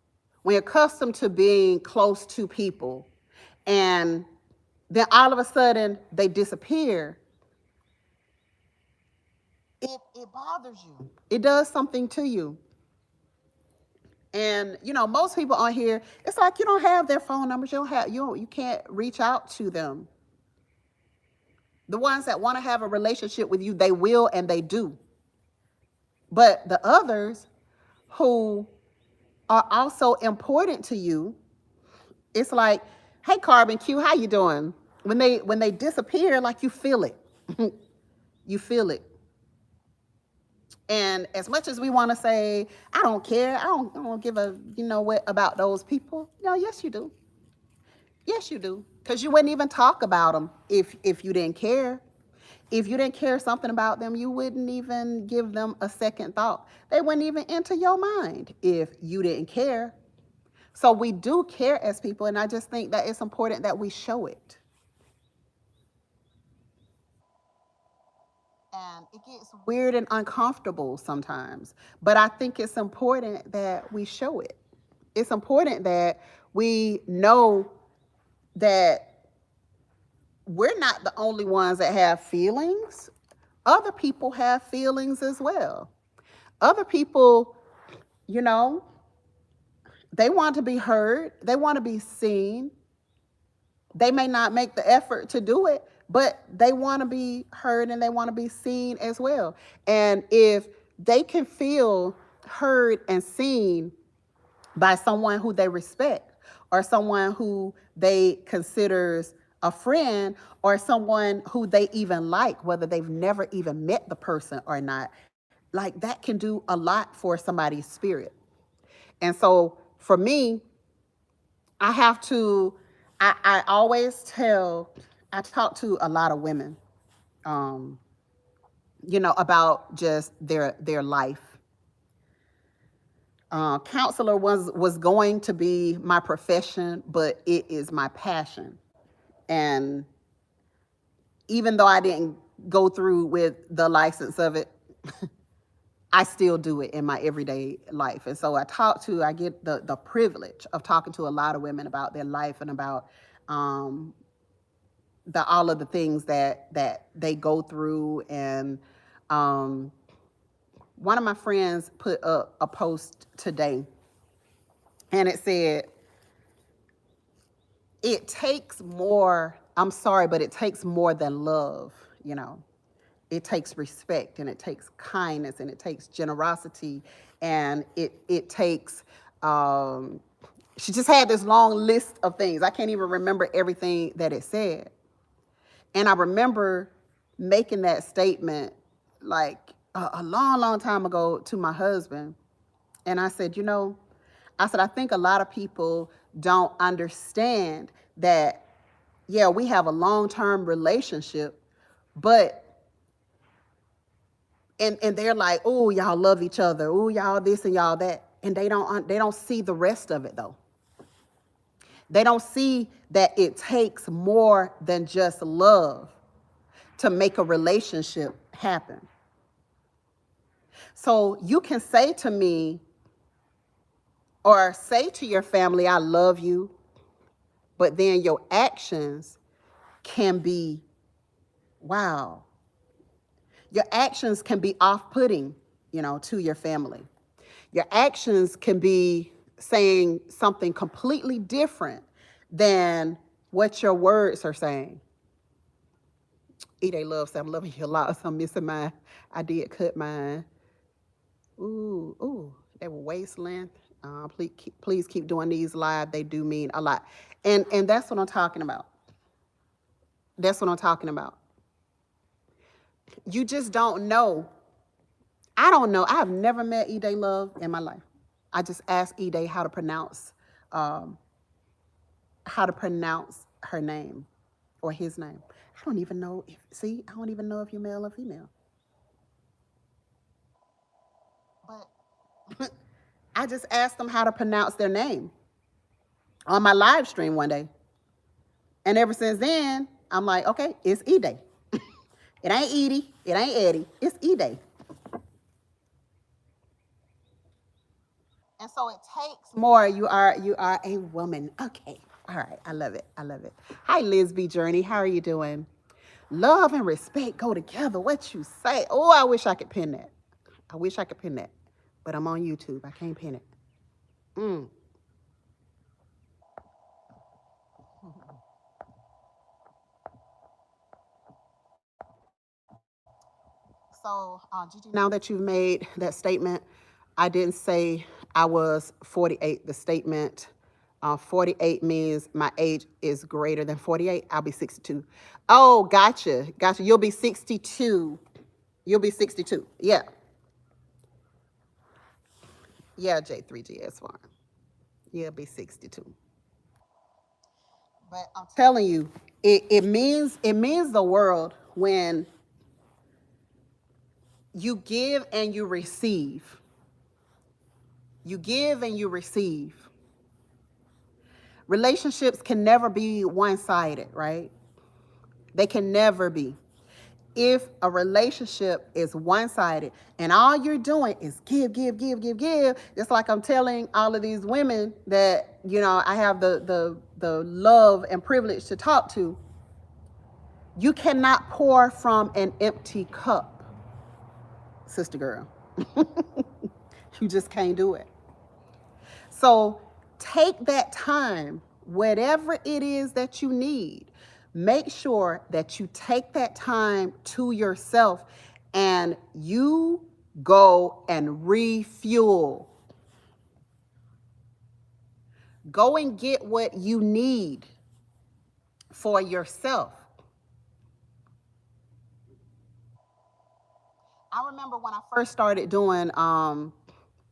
when you're accustomed to being close to people, and then all of a sudden they disappear, it bothers you. It does something to you. And you know, most people on here, it's like you don't have their phone numbers. You can't reach out to them. The ones that want to have a relationship with you, they will and they do. But the others who are also important to you, it's like, hey, Carbon Q, how you doing? When they disappear, like you feel it. You feel it. And as much as we want to say, I don't care, I don't give a you know what about those people. No, yes you do. Yes you do. Because you wouldn't even talk about them if you didn't care. If you didn't care something about them, you wouldn't even give them a second thought. They wouldn't even enter your mind if you didn't care. So we do care as people, and I just think that it's important that we show it. And it gets weird and uncomfortable sometimes, but I think it's important that we show it. It's important that we know that we're not the only ones that have feelings. Other people have feelings as well. Other people, you know, they want to be heard, they want to be seen. They may not make the effort to do it, but they want to be heard and they want to be seen as well. And if they can feel heard and seen by someone who they respect or someone who they considers a friend or someone who they even like, whether they've never even met the person or not, like that can do a lot for somebody's spirit. And so for me, I have to, I always tell, I talk to a lot of women, um, about just their life. Counselor was going to be my profession, but it is my passion. And even though I didn't go through with the license of it, I still do it in my everyday life. And so I get the privilege of talking to a lot of women about their life and about um, all of the things that they go through. And um, one of my friends put up a post today, and it said, "It takes more. I'm sorry, but it takes more than love. You know, it takes respect, and it takes kindness, and it takes generosity, and it takes." She just had this long list of things. I can't even remember everything that it said. And I remember making that statement like a long, long time ago to my husband. And I said, I think a lot of people don't understand that, yeah, we have a long-term relationship, but, and they're like, oh, y'all love each other. Oh, y'all this and y'all that. And they don't see the rest of it though. They don't see that it takes more than just love to make a relationship happen. So you can say to me or say to your family, I love you, but then your actions can be, wow. Your actions can be off-putting, to your family. Your actions can be saying something completely different than what your words are saying. Love said, I'm loving you a lot, so I'm missing mine. I did cut mine. Ooh, they were waist length. Please keep doing these live. They do mean a lot. And that's what I'm talking about. That's what I'm talking about. You just don't know. I don't know. I've never met Love in my life. I just asked how to pronounce her name or his name. I don't even know if you're male or female. But I just asked them how to pronounce their name on my live stream one day. And ever since then, I'm like, okay, it's Ide. It ain't Edie. It ain't Eddie. It's Ide. And so it takes more. You are a woman. Okay. All right. I love it. I love it. Hi, Liz B. Journey. How are you doing? Love and respect go together. What you say? Oh, I wish I could pin that. I wish I could pin that. But I'm on YouTube. I can't pin it. So, Gigi, now that you've made that statement, I didn't say I was 48. The statement 48 means my age is greater than 48. I'll be 62. Oh, gotcha. You'll be 62. You'll be 62. Yeah. Yeah, J3GS Farm. You'll be 62. But I'm telling you, it means the world when you give and you receive. You give and you receive. Relationships can never be one-sided, right? They can never be. If a relationship is one-sided and all you're doing is give, it's like I'm telling all of these women that, I have the love and privilege to talk to. You cannot pour from an empty cup, sister girl. You just can't do it. So take that time, whatever it is that you need, make sure that you take that time to yourself and you go and refuel. Go and get what you need for yourself. I remember when I first started doing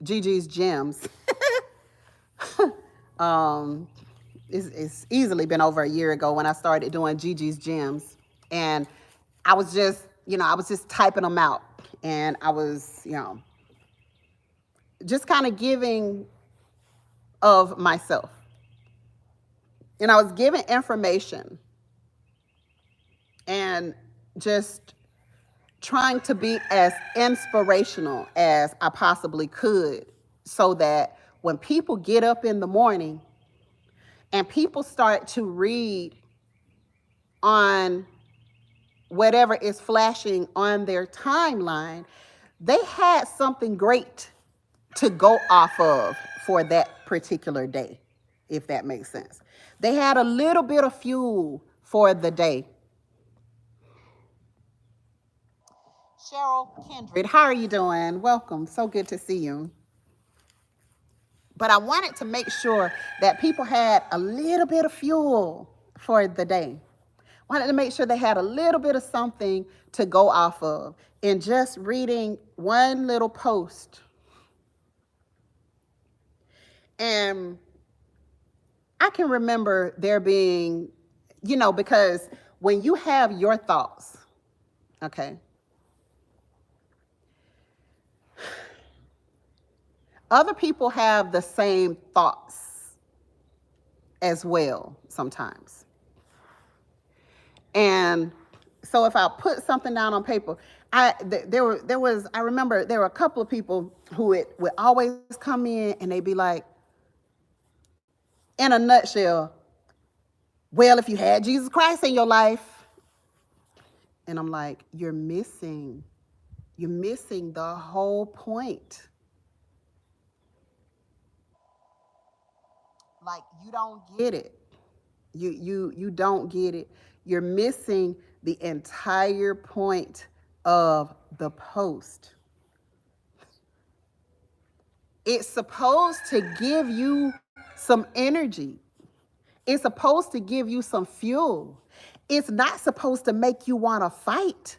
Gigis Gems. It's easily been over a year ago when I started doing Gigis Gems, and I was just typing them out, and I was just kind of giving of myself, and I was giving information and just trying to be as inspirational as I possibly could, so that when people get up in the morning and people start to read on whatever is flashing on their timeline, they had something great to go off of for that particular day, if that makes sense. They had a little bit of fuel for the day. Cheryl Kindred, how are you doing? Welcome. So good to see you. But I wanted to make sure that people had a little bit of fuel for the day. Wanted to make sure they had a little bit of something to go off of. And just reading one little post. And I can remember there being, because when you have your thoughts, okay, other people have the same thoughts. as well sometimes. And so if I put something down on paper, I remember there were a couple of people who would always come in and they'd be like, in a nutshell, well, if you had Jesus Christ in your life, and I'm like, you're missing the whole point. Like, you don't get it. You don't get it. You're missing the entire point of the post. It's supposed to give you some energy. It's supposed to give you some fuel. It's not supposed to make you want to fight.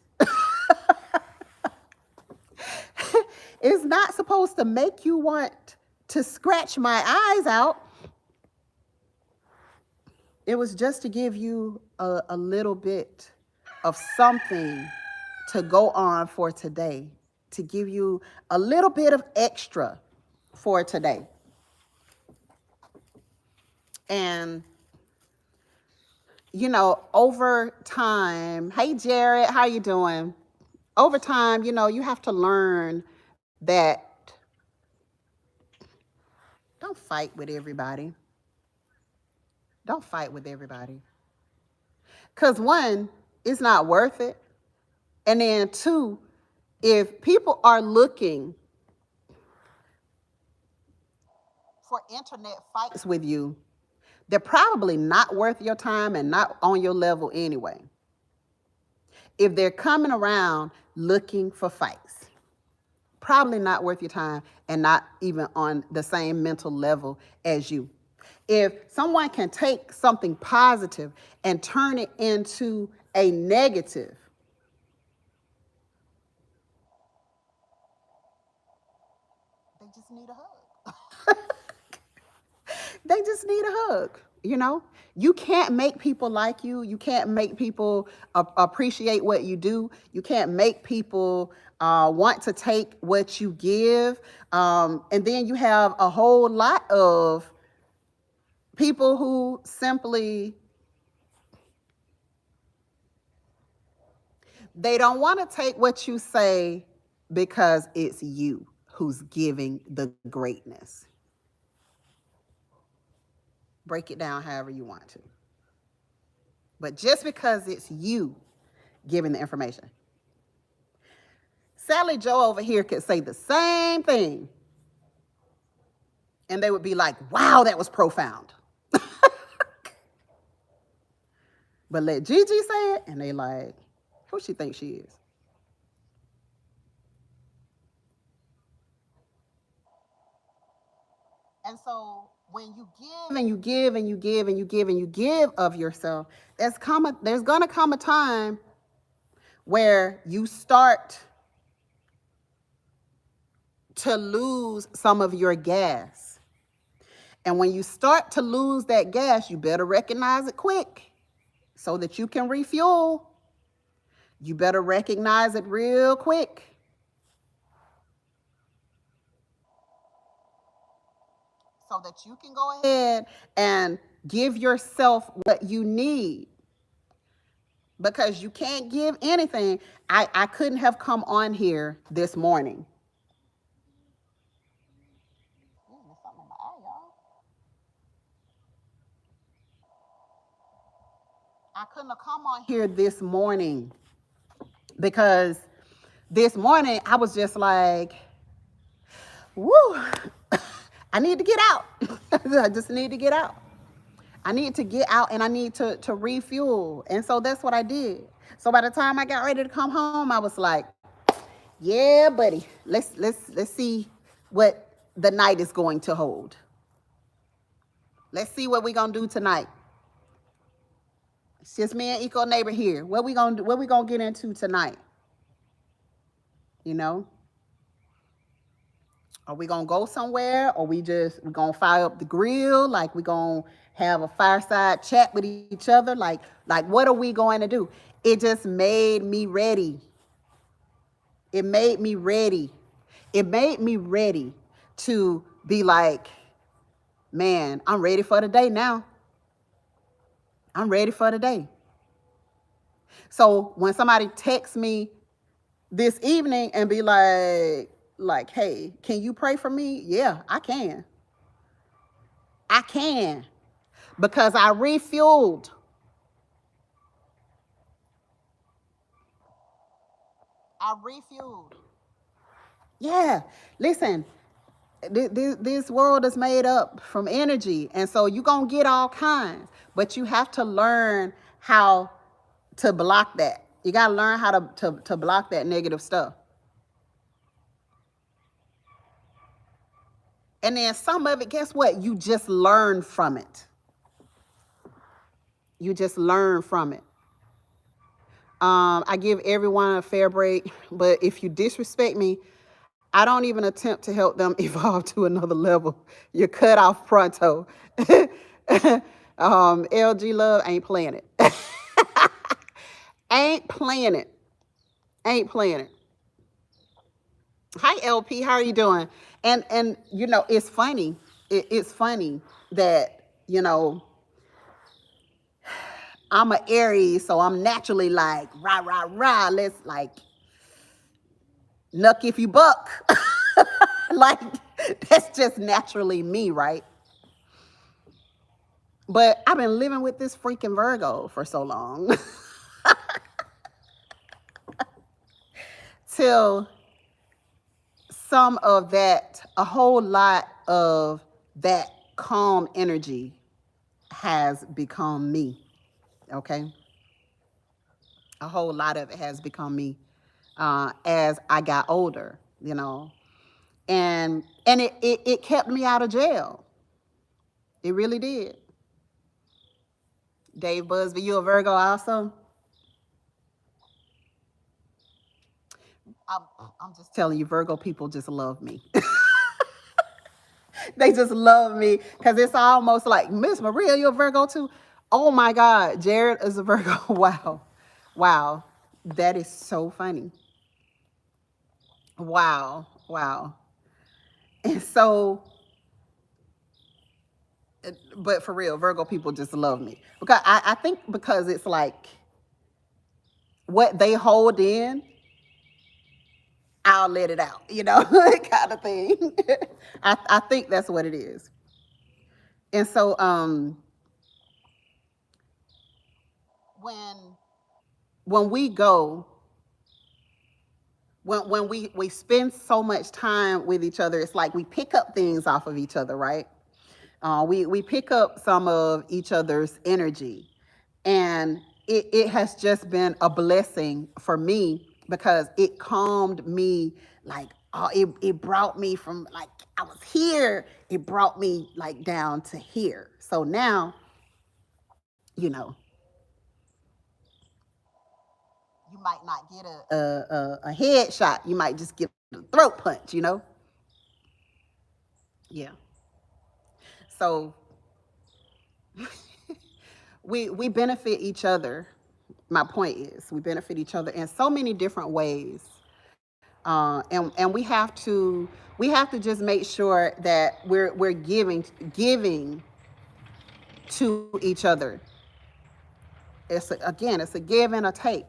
It's not supposed to make you want to scratch my eyes out. It was just to give you a little bit of something to go on for today, to give you a little bit of extra for today. And, over time, hey, Jared, how you doing? Over time, you have to learn that don't fight with everybody. Don't fight with everybody. Because one, it's not worth it. And then two, if people are looking for internet fights with you, they're probably not worth your time and not on your level anyway. If they're coming around looking for fights, probably not worth your time and not even on the same mental level as you. If someone can take something positive and turn it into a negative, they just need a hug. They just need a hug, You can't make people like you. You can't make people appreciate what you do. You can't make people want to take what you give. And then you have a whole lot of people who simply, they don't want to take what you say because it's you who's giving the greatness. Break it down however you want to. But just because it's you giving the information. Sally Joe over here could say the same thing, and they would be like, wow, that was profound. But let Gigi say it, and they like, who she thinks she is? And so when you give and you give and you give and you give and you give of yourself, there's going to come a time where you start to lose some of your gas. And when you start to lose that gas, you better recognize it quick so that you can refuel. You better recognize it real quick. So that you can go ahead and give yourself what you need. Because you can't give anything. I couldn't have come on here this morning. I couldn't have come on here this morning because this morning I was just like, woo, I need to get out. I just need to get out. I need to get out and I need to refuel. And so that's what I did. So by the time I got ready to come home, I was like, yeah, buddy, let's see what the night is going to hold. Let's see what we're gonna do tonight. It's just me and Eco Neighbor here. What we gonna do? What we gonna get into tonight? Are we gonna go somewhere, or we gonna fire up the grill? Like we gonna have a fireside chat with each other? Like what are we going to do? It just made me ready. It made me ready. It made me ready to be like, man, I'm ready for the day now. I'm ready for the day. So when somebody texts me this evening and be like, hey, can you pray for me? Yeah, I can. I can. Because I refueled. I refueled. Yeah. Listen, this world is made up from energy. And so you're going to get all kinds. But you have to learn how to block that. You got to learn how to block that negative stuff. And then some of it, guess what? You just learn from it. You just learn from it. I give everyone a fair break, but if you disrespect me, I don't even attempt to help them evolve to another level. You're cut off pronto. LG Love ain't playing it. Ain't playing it. Ain't playing it. Hi LP, how are you doing? And it's funny. It's funny that I'm an Aries, so I'm naturally like rah rah rah. Let's like nuck if you buck. Like that's just naturally me, right? But I've been living with this freaking Virgo for so long. Till some of that, a whole lot of that calm energy has become me. Okay. A whole lot of it has become me as I got older. And it kept me out of jail. It really did. Dave Busby, you a Virgo also? I'm, I'm just telling you, Virgo people just love me. They just love me because it's almost like, Miss Maria, you're a Virgo too? Oh my God, Jared is a Virgo. Wow. Wow. That is so funny. Wow. Wow. And so, but for real, Virgo people just love me because I think because it's like what they hold in, I'll let it out, kind of thing. I think that's what it is. And so when when we go when we spend so much time with each other, it's like we pick up things off of each other, right? We pick up some of each other's energy, and it has just been a blessing for me because it calmed me. Like, oh, it brought me from like I was here, it brought me like down to here. So now, you know, you might not get a headshot. You might just get a throat punch. Yeah. So we benefit each other. My point is, we benefit each other in so many different ways, and we have to just make sure that we're giving to each other. It's a give and a take,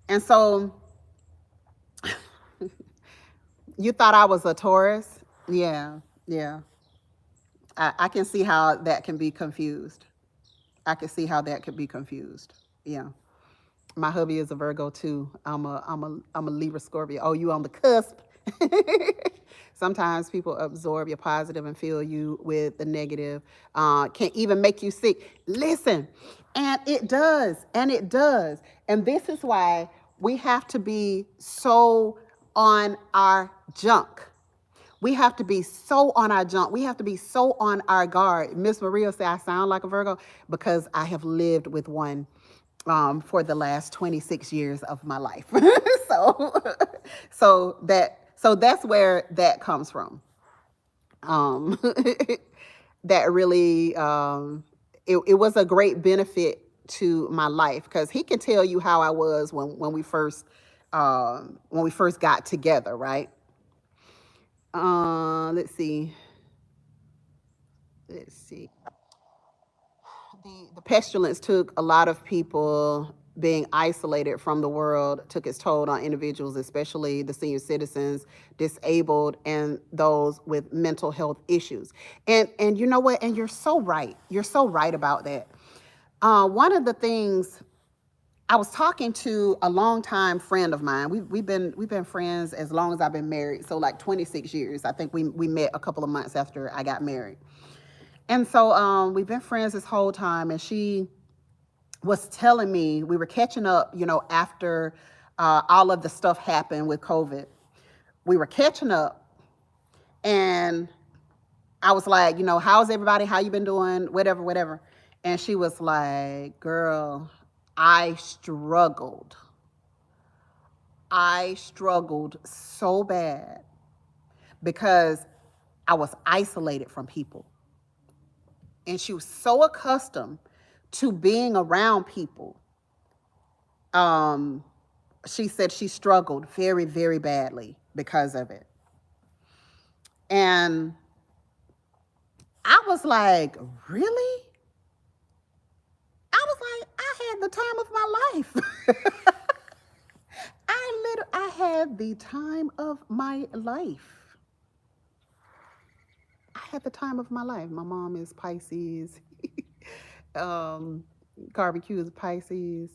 and so you thought I was a Taurus. Yeah, yeah. I can see how that can be confused. I can see how that could be confused. Yeah. My hubby is a Virgo too. I'm a Libra Scorpio. Oh, you on the cusp. Sometimes people absorb your positive and fill you with the negative. Can even make you sick. Listen, and it does, and it does. And this is why we have to be so on our junk. We have to be so on our junk. We have to be so on our guard. Miss Maria said I sound like a Virgo because I have lived with one for the last 26 years of my life. so, so that's where that comes from. Um, that really, it was a great benefit to my life because he can tell you how I was when we first got together, right? Let's see. Let's see. The pestilence took a lot of people being isolated from the world, took its toll on individuals, especially the senior citizens, disabled, and those with mental health issues. And you know what? And you're so right. You're so right about that. One of the things, I was talking to a longtime friend of mine. We've been friends as long as I've been married, so like 26 years. I think we met a couple of months after I got married. And so we've been friends this whole time, and she was telling me, we were catching up, after all of the stuff happened with COVID. We were catching up, and I was like, how's everybody? How you been doing? Whatever, whatever. And she was like, girl, I struggled. I struggled so bad because I was isolated from people. And she was so accustomed to being around people. She said she struggled very, very badly because of it. And I was like, really? I was like, I had the time of my life. I had the time of my life. I had the time of my life. My mom is Pisces. Barbecue is Pisces.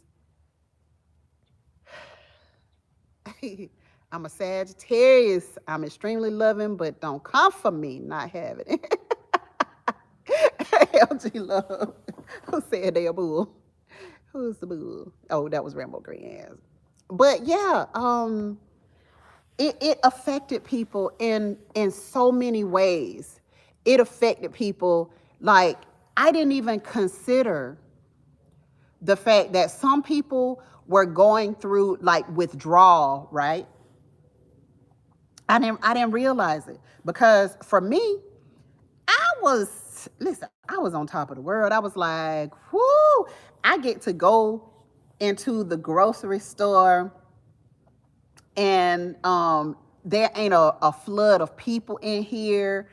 I'm a Sagittarius. I'm extremely loving, but don't come for me not having it. LG Love. Who said they a bull? Who's the bull? Oh, that was Rambo Green ass. But yeah, it affected people in so many ways. It affected people like I didn't even consider the fact that some people were going through like withdrawal, right? I didn't realize it because for me, I was on top of the world. I was like, whoo, I get to go into the grocery store and there ain't a flood of people in here.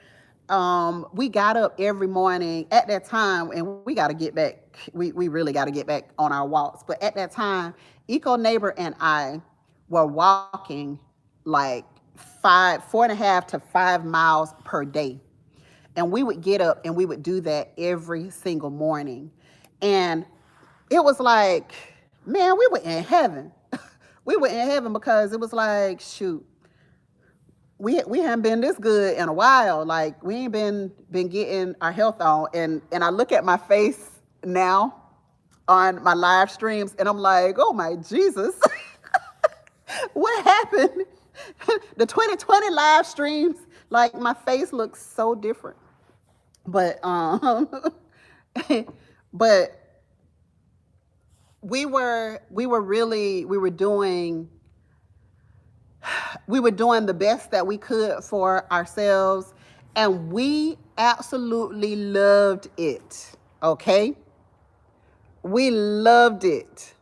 We got up every morning at that time, and we got to get back. We really got to get back on our walks. But at that time, Eco Neighbor and I were walking like 4.5 to 5 miles per day. And we would get up and we would do that every single morning. And it was like, man, we were in heaven. We were in heaven because it was like, shoot, we haven't been this good in a while. Like we ain't been getting our health on. And I look at my face now on my live streams and I'm like, oh my Jesus, what happened? The 2020 live streams, like my face looks so different. But but we were doing the best that we could for ourselves, and we absolutely loved it. Okay? We loved it.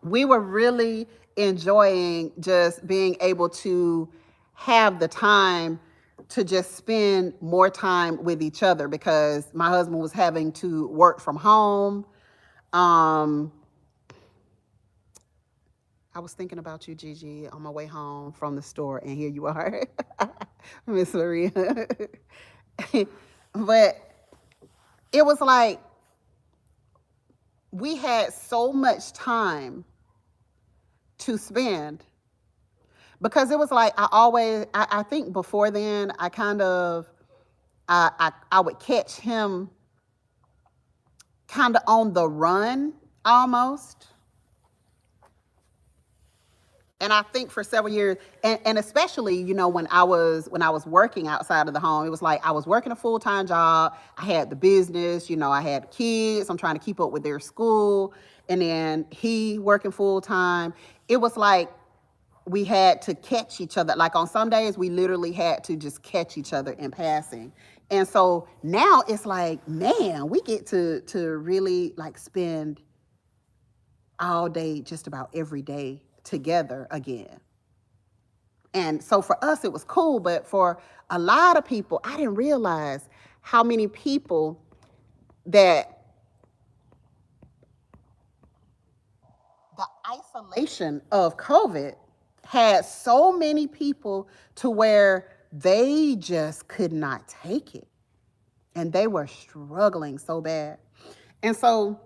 We were really enjoying just being able to have the time to just spend more time with each other because my husband was having to work from home. I was thinking about you, Gigi, on my way home from the store, and here you are, Miss Maria. But it was like we had so much time to spend because it was like I think before then I kind of I would catch him kind of on the run almost. And I think for several years, and especially, when I was working outside of the home, it was like I was working a full-time job. I had the business, I had kids. I'm trying to keep up with their school. And then he working full-time. It was like we had to catch each other. Like on some days, we literally had to just catch each other in passing. And so now it's like, man, we get to really like spend all day, just about every day together again. And so for us, it was cool. But for a lot of people, I didn't realize how many people that escalation of COVID had so many people to where they just could not take it. And they were struggling so bad. And so,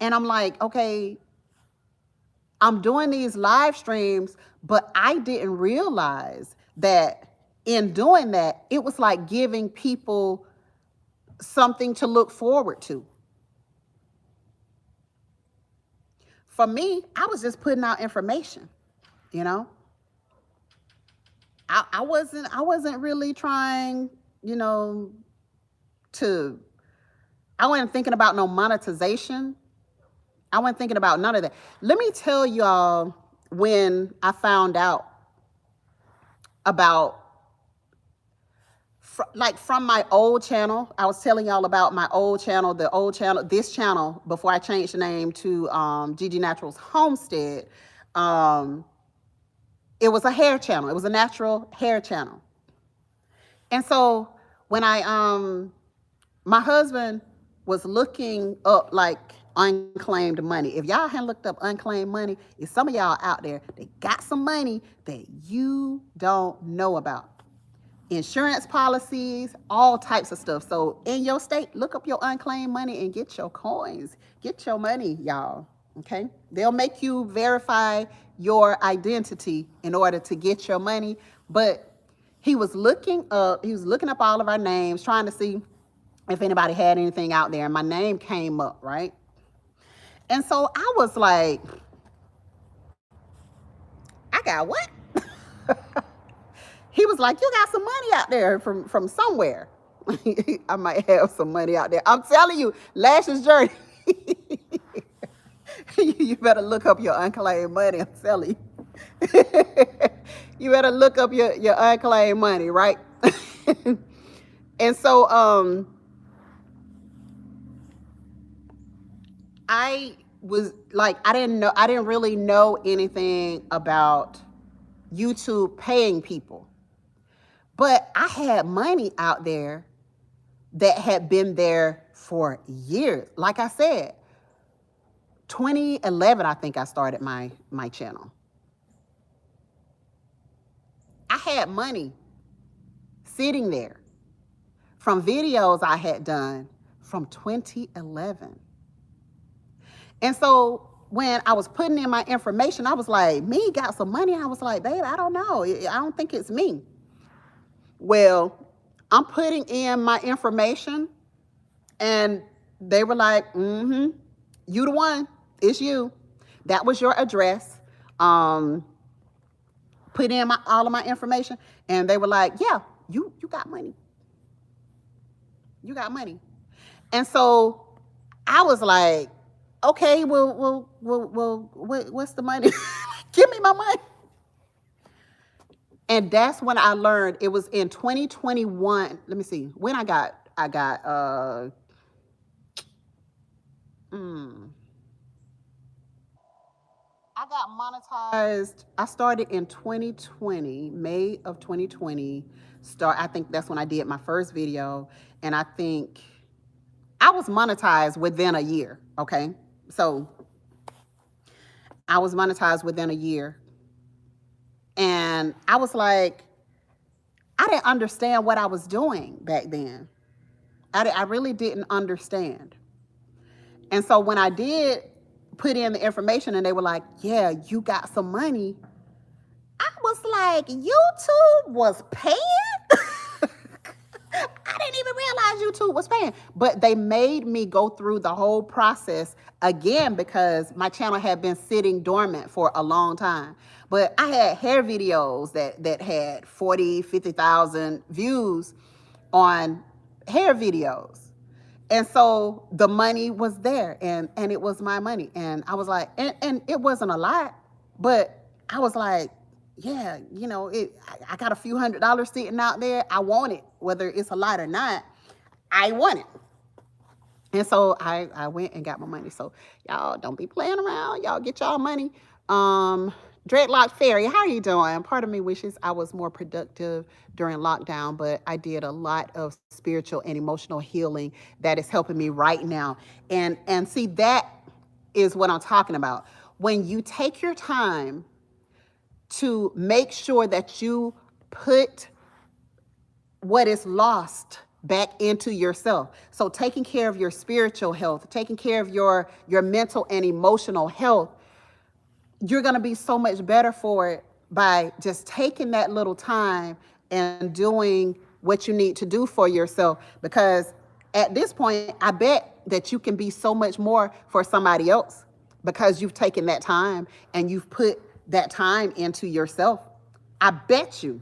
and I'm like, okay, I'm doing these live streams, but I didn't realize that in doing that, it was like giving people something to look forward to. For me, I was just putting out information, you know. I wasn't really trying, you know, to I wasn't thinking about no monetization. I wasn't thinking about none of that. Let me tell y'all when I found out about like from my old channel. I was telling y'all about my old channel, this channel before I changed the name to Gigis Naturals Homestead. It was a hair channel. It was a natural hair channel. And so when my husband was looking up like unclaimed money. If y'all hadn't looked up unclaimed money, it's some of y'all out there that got some money that you don't know about. Insurance policies, all types of stuff. So in your state, look up your unclaimed money and get your coins. Get your money, y'all. Okay? They'll make you verify your identity in order to get your money. But he was looking up all of our names, trying to see if anybody had anything out there. And my name came up, right? And so I was like, I got what? He was like, you got some money out there from somewhere. I might have some money out there. I'm telling you, Lash's journey. You better look up your unclaimed money. I'm telling you. You better look up your unclaimed money, right? And so I was like, I didn't really know anything about YouTube paying people. But I had money out there that had been there for years. Like I said, 2011, I think I started my channel. I had money sitting there from videos I had done from 2011. And so when I was putting in my information, I was like, me got some money. I was like, babe, I don't know. I don't think it's me. Well, I'm putting in my information and they were like, you the one, it's you. That was your address. Put in all of my information and they were like, yeah, you got money. You got money. And so I was like, okay, well, what's the money? Give me my money. And that's when I learned. It was in 2021. Let me see. When I got monetized. I started in 2020, May of 2020. I think that's when I did my first video. And I think I was monetized within a year. Okay. So I was monetized within a year. And I was like, I didn't understand what I was doing back then. I really didn't understand. And so when I did put in the information and they were like, yeah, you got some money, I was like, YouTube was paying? I didn't even realize YouTube was paying. But they made me go through the whole process again because my channel had been sitting dormant for a long time. But I had hair videos that had 40, 50,000 views on hair videos. And so the money was there and it was my money. And I was like, and it wasn't a lot, but I was like, yeah, you know, I got a few $100s sitting out there. I want it, whether it's a lot or not, I want it. And so I went and got my money. So y'all don't be playing around. Y'all get y'all money. Dreadlock Fairy, how are you doing? Part of me wishes I was more productive during lockdown, but I did a lot of spiritual and emotional healing that is helping me right now. And see, that is what I'm talking about. when you take your time to make sure that you put what is lost back into yourself. So taking care of your spiritual health, taking care of your mental and emotional health, you're going to be so much better for it by just taking that little time and doing what you need to do for yourself. Because at this point, I bet that you can be so much more for somebody else because you've taken that time and you've put that time into yourself. I bet you,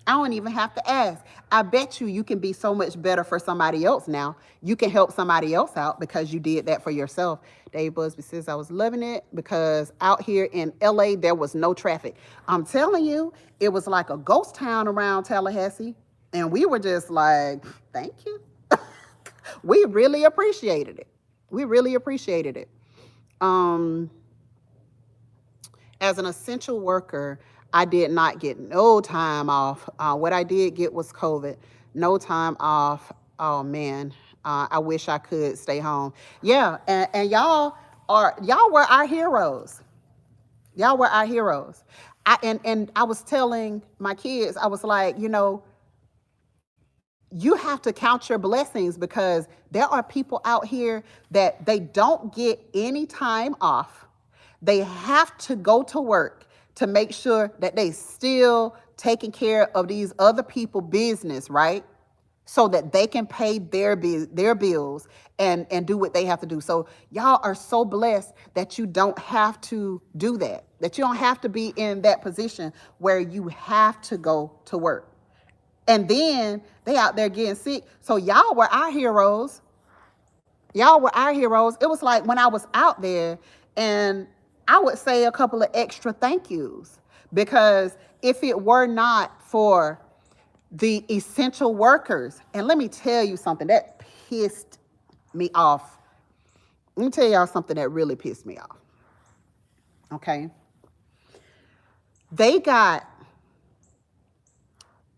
I don't even have to ask. I bet you can be so much better for somebody else now. You can help somebody else out because you did that for yourself. Dave Busby says, I was loving it because out here in LA, there was no traffic. I'm telling you, it was like a ghost town around Tallahassee. And we were just like, thank you. We really appreciated it. We really appreciated it. As an essential worker, I did not get no time off. What I did get was COVID. No time off. Oh man, I wish I could stay home. Yeah, and y'all were our heroes. Y'all were our heroes. And I was telling my kids, I was like, you have to count your blessings because there are people out here that they don't get any time off. They have to go to work to make sure that they still taking care of these other people business, right? So that they can pay their bills and do what they have to do. So y'all are so blessed that you don't have to do that you don't have to be in that position where you have to go to work. And then they out there getting sick. So y'all were our heroes. Y'all were our heroes. It was like when I was out there and I would say a couple of extra thank yous because if it were not for the essential workers, and let me tell you something that pissed me off. Let me tell y'all something that really pissed me off. Okay. They got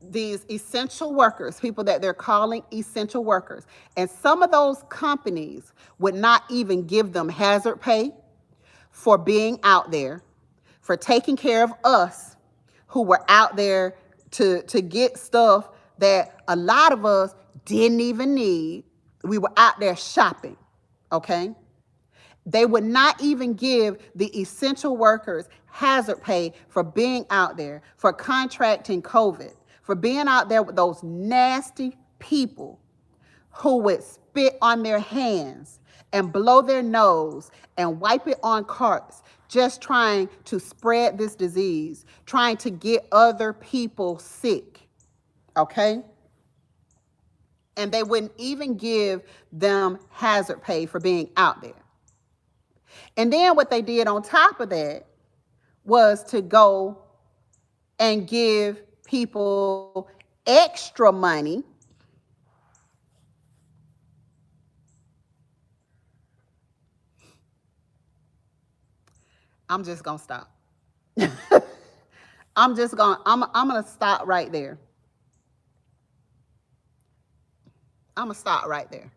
these essential workers, people that they're calling essential workers. And some of those companies would not even give them hazard pay for being out there, for taking care of us who were out there to get stuff that a lot of us didn't even need. We were out there shopping, okay? They would not even give the essential workers hazard pay for being out there, for contracting COVID, for being out there with those nasty people who would spit on their hands and blow their nose and wipe it on carts, just trying to spread this disease, trying to get other people sick, okay? And they wouldn't even give them hazard pay for being out there. And then what they did on top of that was to go and give people extra money I'm just gonna stop. I'm gonna stop right there. I'm gonna stop right there.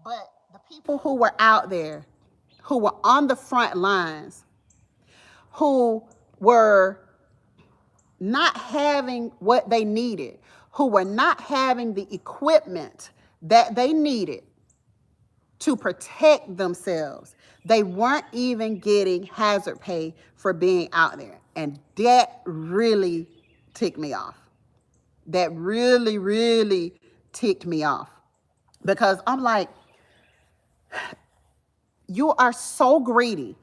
But the people who were out there, who were on the front lines, who were not having what they needed, who were not having the equipment that they needed to protect themselves, they weren't even getting hazard pay for being out there. And that really ticked me off. That really, really ticked me off. Because I'm like, you are so greedy.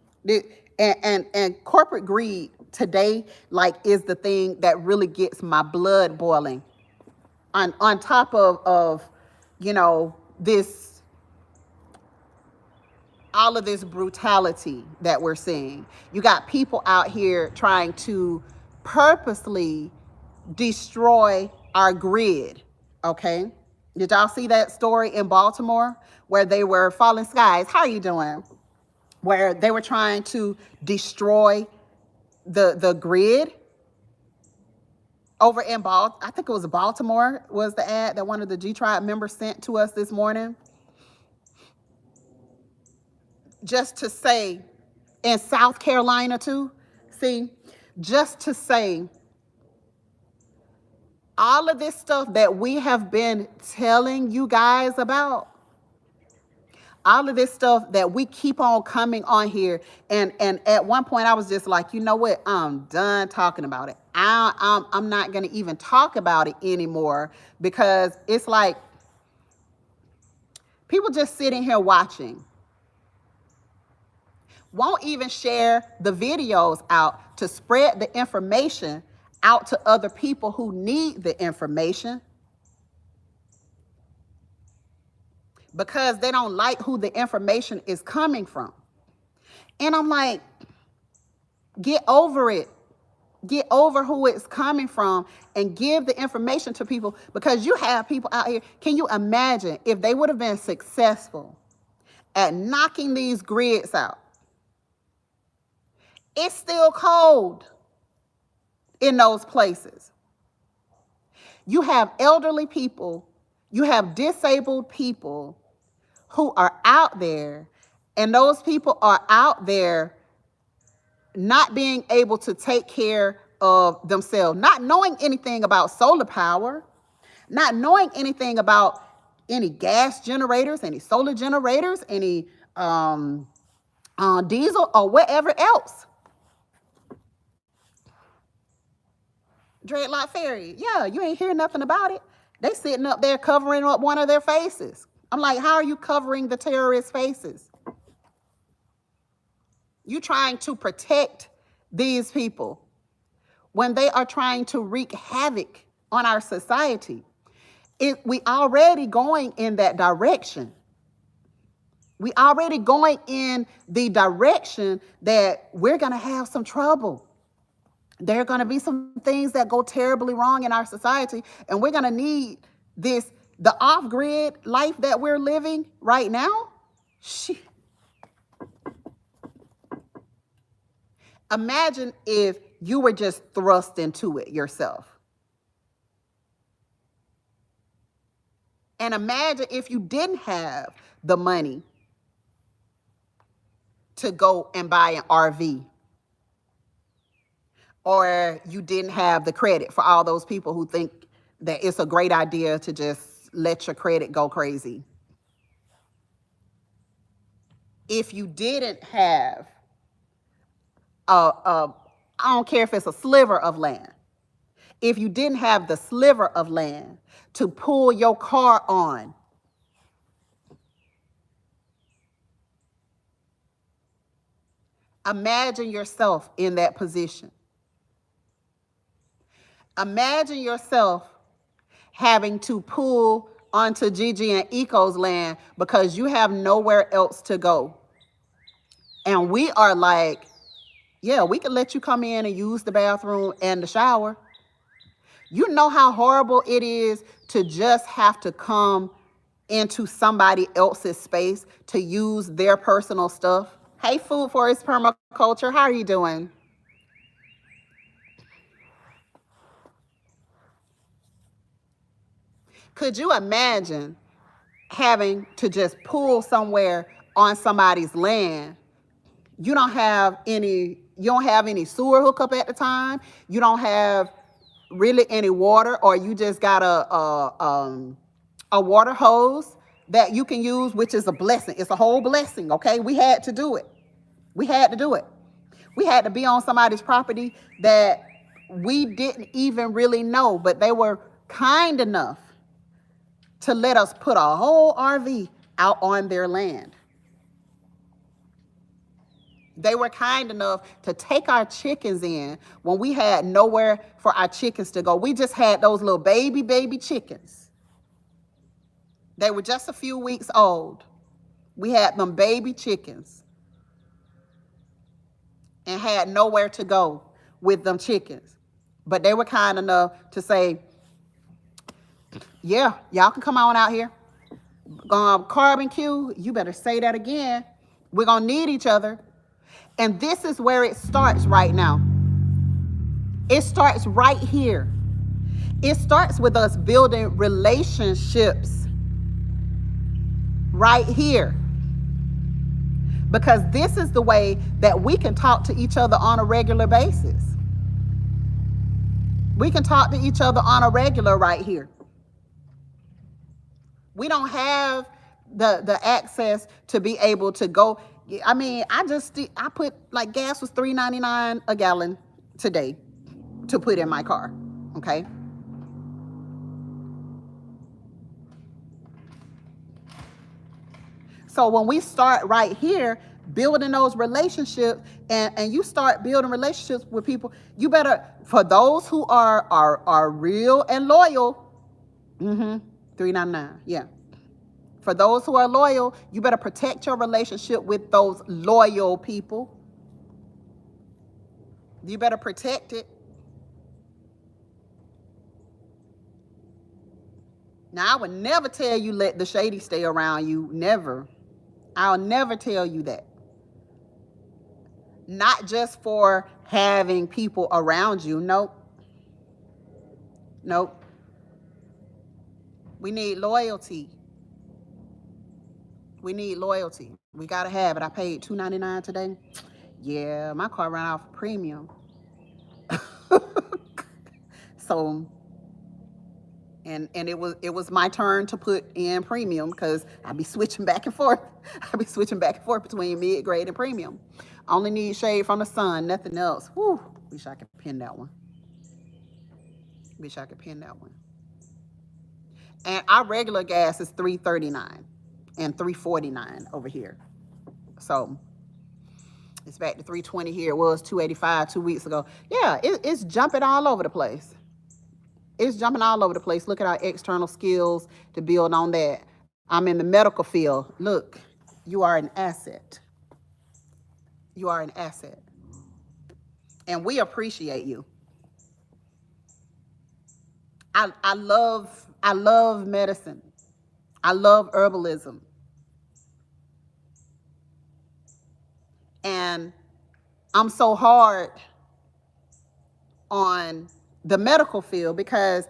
And corporate greed today, like, is the thing that really gets my blood boiling. On top of this, all of this brutality that we're seeing. You got people out here trying to purposely destroy our grid, okay? Did y'all see that story in Baltimore where they were falling skies? How are you doing? Where they were trying to destroy the grid over in I think it was Baltimore was the ad that one of the G Tribe members sent to us this morning. just to say, in South Carolina too, see, just to say, all of this stuff that we have been telling you guys about, all of this stuff that we keep on coming on here, and at one point I was just like, you know what, I'm done talking about it. I'm not going to even talk about it anymore, because it's like people just sitting here watching, won't even share the videos out to spread the information out to other people who need the information, because they don't like who the information is coming from. And I'm like, get over it. Get over who it's coming from and give the information to people, because you have people out here. Can you imagine if they would have been successful at knocking these grids out? It's still cold in those places. You have elderly people, you have disabled people who are out there, and those people are out there not being able to take care of themselves, not knowing anything about solar power, not knowing anything about any gas generators, any solar generators, any diesel or whatever else. Dreadlock Fairy, yeah, you ain't hear nothing about it. They sitting up there covering up one of their faces. I'm like, how are you covering the terrorists' faces? You trying to protect these people when they are trying to wreak havoc on our society. We already going in that direction. We already going in the direction that we're going to have some trouble. There are going to be some things that go terribly wrong in our society, and we're going to need this, the off-grid life that we're living right now. Imagine if you were just thrust into it yourself. And imagine if you didn't have the money to go and buy an RV, or you didn't have the credit for all those people who think that it's a great idea to just let your credit go crazy. If you didn't have I don't care if it's a sliver of land, if you didn't have the sliver of land to pull your car on, imagine yourself in that position. Imagine yourself having to pull onto Gigi and Eco's land because you have nowhere else to go. And we are like, yeah, we can let you come in and use the bathroom and the shower. You know how horrible it is to just have to come into somebody else's space to use their personal stuff. Hey, Food Forest Permaculture, how are you doing? Could you imagine having to just pull somewhere on somebody's land? You don't have any sewer hookup at the time. You don't have really any water, or you just got a water hose that you can use, which is a blessing. It's a whole blessing, okay? We had to do it. We had to do it. We had to be on somebody's property that we didn't even really know, but they were kind enough to let us put a whole RV out on their land. They were kind enough to take our chickens in when we had nowhere for our chickens to go. We just had those little baby chickens. They were just a few weeks old. We had them baby chickens and had nowhere to go with them chickens. But they were kind enough to say, yeah, y'all can come on out here. Carbon Q, you better say that again. We're going to need each other. And this is where it starts right now. It starts right here. It starts with us building relationships right here. because this is the way that we can talk to each other on a regular basis. We can talk to each other on a regular right here. We don't have the access to be able to go. I mean, I put, like, gas was $3.99 a gallon today to put in my car. Okay. So when we start right here building those relationships, and you start building relationships with people, you better, for those who are real and loyal, $3.99, yeah. For those who are loyal, you better protect your relationship with those loyal people. You better protect it. Now, I would never tell you let the shady stay around you. Never. I'll never tell you that. Not just for having people around you. Nope. Nope. We need loyalty. We need loyalty. We got to have it. I paid $2.99 today. Yeah, my car ran off premium. So, and it was my turn to put in premium, because I'd be switching back and forth. I'd be switching back and forth between mid-grade and premium. Only need shade from the sun, nothing else. Whew, wish I could pin that one. Wish I could pin that one. And our regular gas is $3.39 and $3.49 over here. So it's back to $3.20 here. It was $2.85 2 weeks ago. Yeah, it's jumping all over the place. It's jumping all over the place. Look at our external skills to build on that. I'm in the medical field. Look, you are an asset. You are an asset. And we appreciate you. I love medicine. I love herbalism. And I'm so hard on the medical field because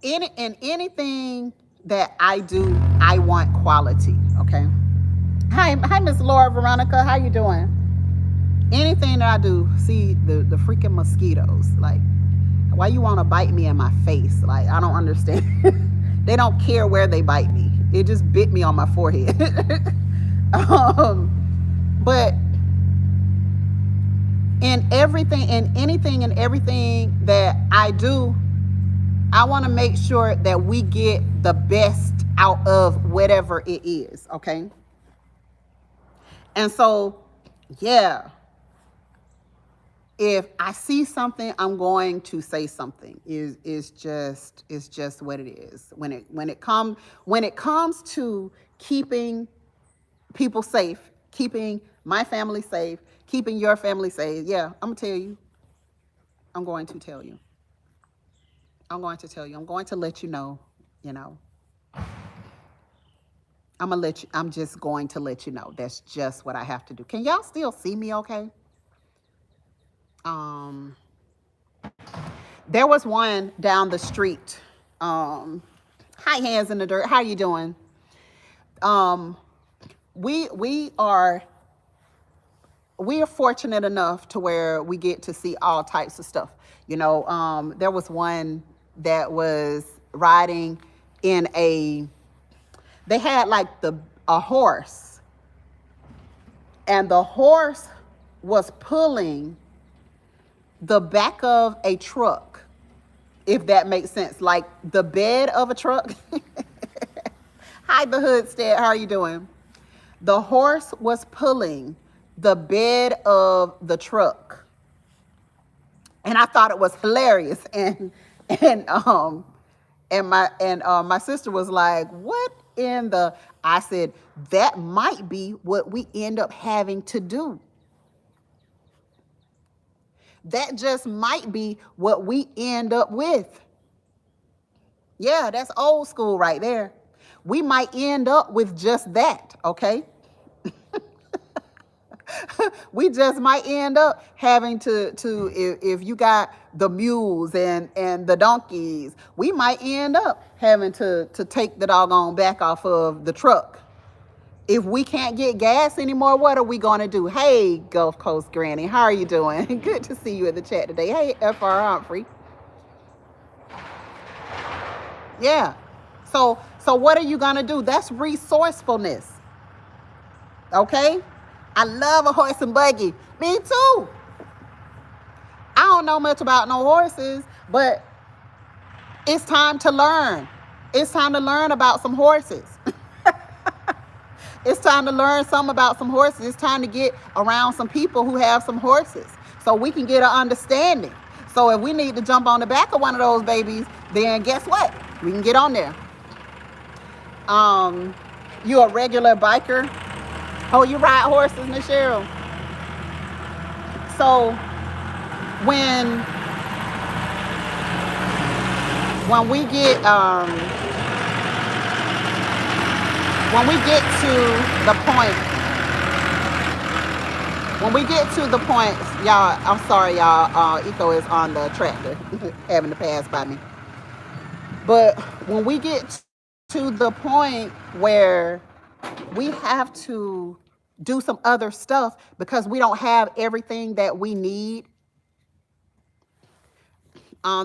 in anything that I do, I want quality, okay? Hi, Miss Laura Veronica, how you doing? Anything that I do, see the freaking mosquitoes, like, why you want to bite me in my face? Like, I don't understand. They don't care where they bite me. It just bit me on my forehead. But in everything, in anything and everything that I do, I want to make sure that we get the best out of whatever it is, okay? And so, yeah, if I see something, I'm going to say something. It's just what it is. When it comes to keeping people safe, keeping my family safe, keeping your family safe, yeah, I'm gonna tell you. I'm going to tell you. I'm going to tell you. I'm going to let you know. You know. I'm just going to let you know. That's just what I have to do. Can y'all still see me okay? There was one down the street. Hi, Hands in the Dirt. How you doing? We are fortunate enough to where we get to see all types of stuff. You know, there was one that was riding in they had like a horse, and the horse was pulling the back of a truck, if that makes sense, like the bed of a truck. Hi, the Hoodstead, how are you doing? The horse was pulling the bed of the truck, and I thought it was hilarious. And my sister was like, "What in the?" I said, "That might be what we end up having to do. That just might be what we end up with." Yeah, that's old school right there. We might end up with just that, okay? We just might end up having to if you got the mules and the donkeys, we might end up having to take the doggone back off of the truck If we can't get gas anymore, what are we going to do? Hey, Gulf Coast Granny, how are you doing? Good to see you in the chat today. Hey, FR Humphrey. Yeah. So what are you going to do? That's resourcefulness. Okay? I love a horse and buggy. Me too. I don't know much about no horses, but it's time to learn. It's time to learn about some horses. It's time to learn some about some horses. It's time to get around some people who have some horses so we can get an understanding. So if we need to jump on the back of one of those babies, then guess what? We can get on there. You a regular biker? Oh, you ride horses, Miss Cheryl? So when we get to the point, y'all, I'm sorry, y'all, Eco is on the tractor having to pass by me. But when we get to the point where we have to do some other stuff because we don't have everything that we need,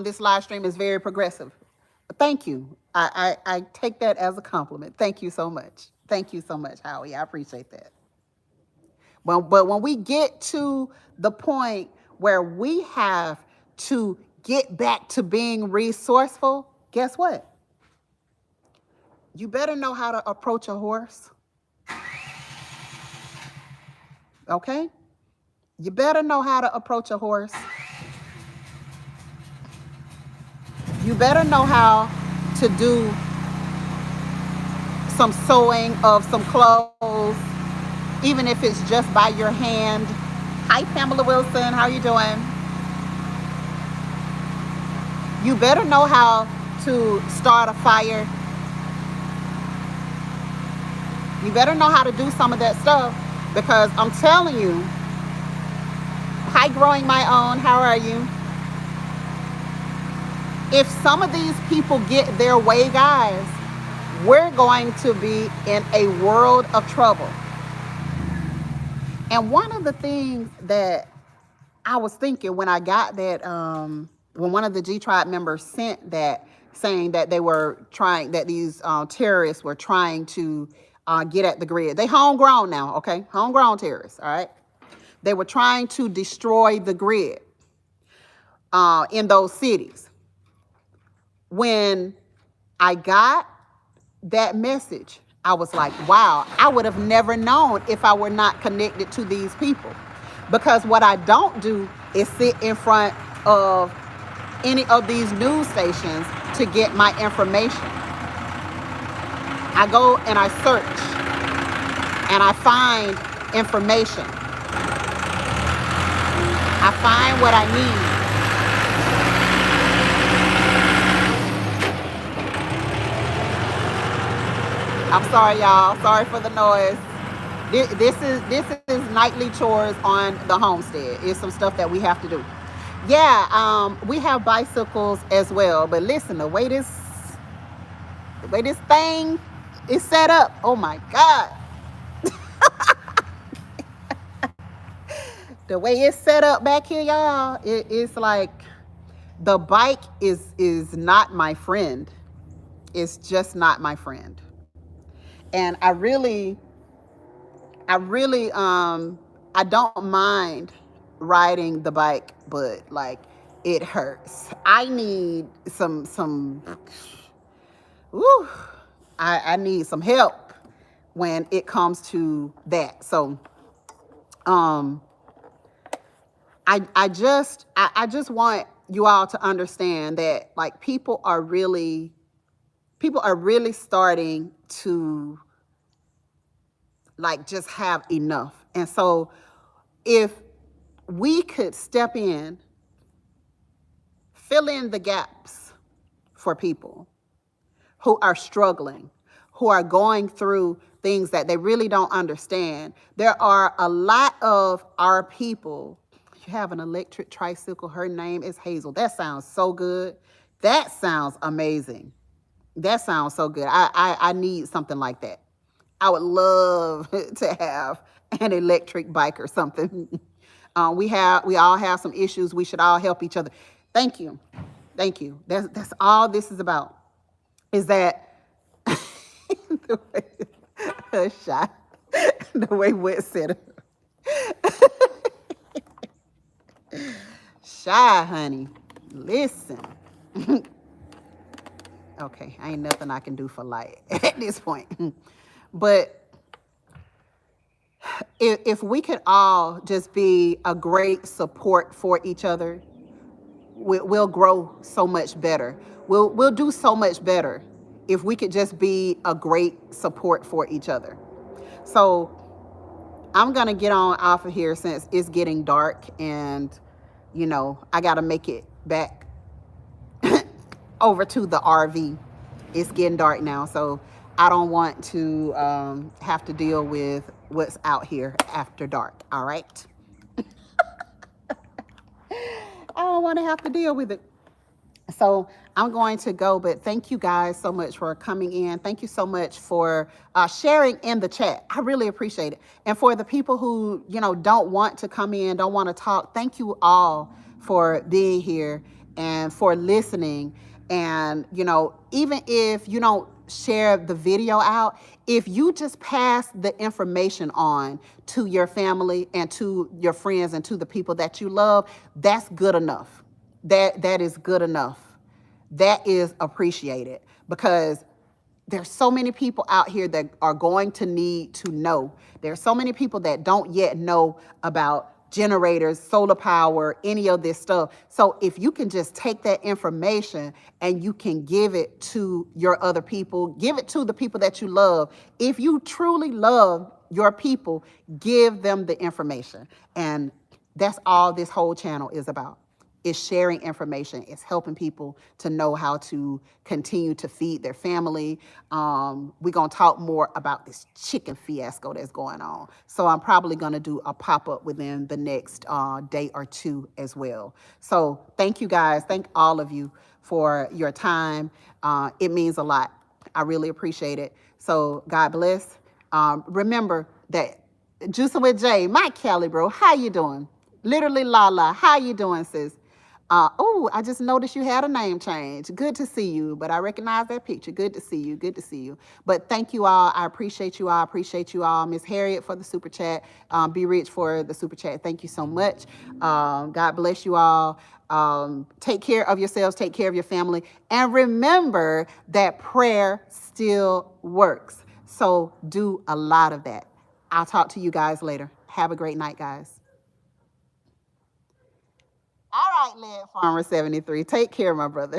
this live stream is very progressive. Thank you. I take that as a compliment. Thank you so much. Thank you so much, Howie. I appreciate that. But when we get to the point where we have to get back to being resourceful, guess what? You better know how to approach a horse. Okay? You better know how to approach a horse. You better know how to do some sewing of some clothes, even if it's just by your hand. Hi, Pamela Wilson. How are you doing? You better know how to start a fire. You better know how to do some of that stuff, because I'm telling you, hi, Growing My Own. How are you? If some of these people get their way, guys, we're going to be in a world of trouble. And one of the things that I was thinking when I got that, when one of the G Tribe members sent that, saying that they were trying, that these terrorists were trying to get at the grid. They homegrown now, okay? Homegrown terrorists, all right? They were trying to destroy the grid in those cities. When I got that message, I was like, wow, I would have never known if I were not connected to these people. Because what I don't do is sit in front of any of these news stations to get my information. I go and I search and I find information. I find what I need. I'm sorry, y'all. Sorry for the noise. This is nightly chores on the homestead. It's some stuff that we have to do. Yeah, we have bicycles as well. But listen, the way this thing is set up, oh my God. The way it's set up back here, y'all, it's like the bike is not my friend. It's just not my friend. And I don't mind riding the bike, but like it hurts. I need I need some help when it comes to that. So I just want you all to understand that like people are really starting to like just have enough. And so if we could step in, fill in the gaps for people who are struggling, who are going through things that they really don't understand. There are a lot of our people. You have an electric tricycle. Her name is Hazel. That sounds so good. That sounds amazing. That sounds so good. I need something like that. I would love to have an electric bike or something. We all have some issues. We should all help each other. Thank you. Thank you. That's all this is about. Is that the way shy, the way Wet said it. Shy, honey. Listen. Okay, ain't nothing I can do for light at this point. But if we could all just be a great support for each other, we'll grow so much better. We'll do so much better if we could just be a great support for each other. So I'm gonna get on off of here since it's getting dark, and I gotta make it back over to the RV. It's getting dark now, so I don't want to have to deal with what's out here after dark. All right. I don't want to have to deal with it. So I'm going to go, but thank you guys so much for coming in. Thank you so much for sharing in the chat. I really appreciate it. And for the people who, don't want to come in, don't want to talk, thank you all for being here and for listening. And, even if you don't share the video out, if you just pass the information on to your family and to your friends and to the people that you love, that's good enough. That is good enough. That is appreciated, because there's so many people out here that are going to need to know. There's so many people that don't yet know about generators, solar power, any of this stuff. So if you can just take that information and you can give it to your other people, give it to the people that you love. If you truly love your people, give them the information. And that's all this whole channel is about. Is sharing information. It's helping people to know how to continue to feed their family. We're going to talk more about this chicken fiasco that's going on. So I'm probably going to do a pop-up within the next day or two as well. So thank you guys. Thank all of you for your time. It means a lot. I really appreciate it. So God bless. Remember that Juicing with Jay, Mike Kelly, bro, how you doing? Literally Lala, how you doing, sis? Oh, I just noticed you had a name change. Good to see you, but I recognize that picture. Good to see you. Good to see you. But thank you all. I appreciate you all. I appreciate you all. Miss Harriet for the super chat. Be Rich for the super chat. Thank you so much. God bless you all. Take care of yourselves. Take care of your family. And remember that prayer still works. So do a lot of that. I'll talk to you guys later. Have a great night, guys. All right, Led Farmer 73. Take care, my brother.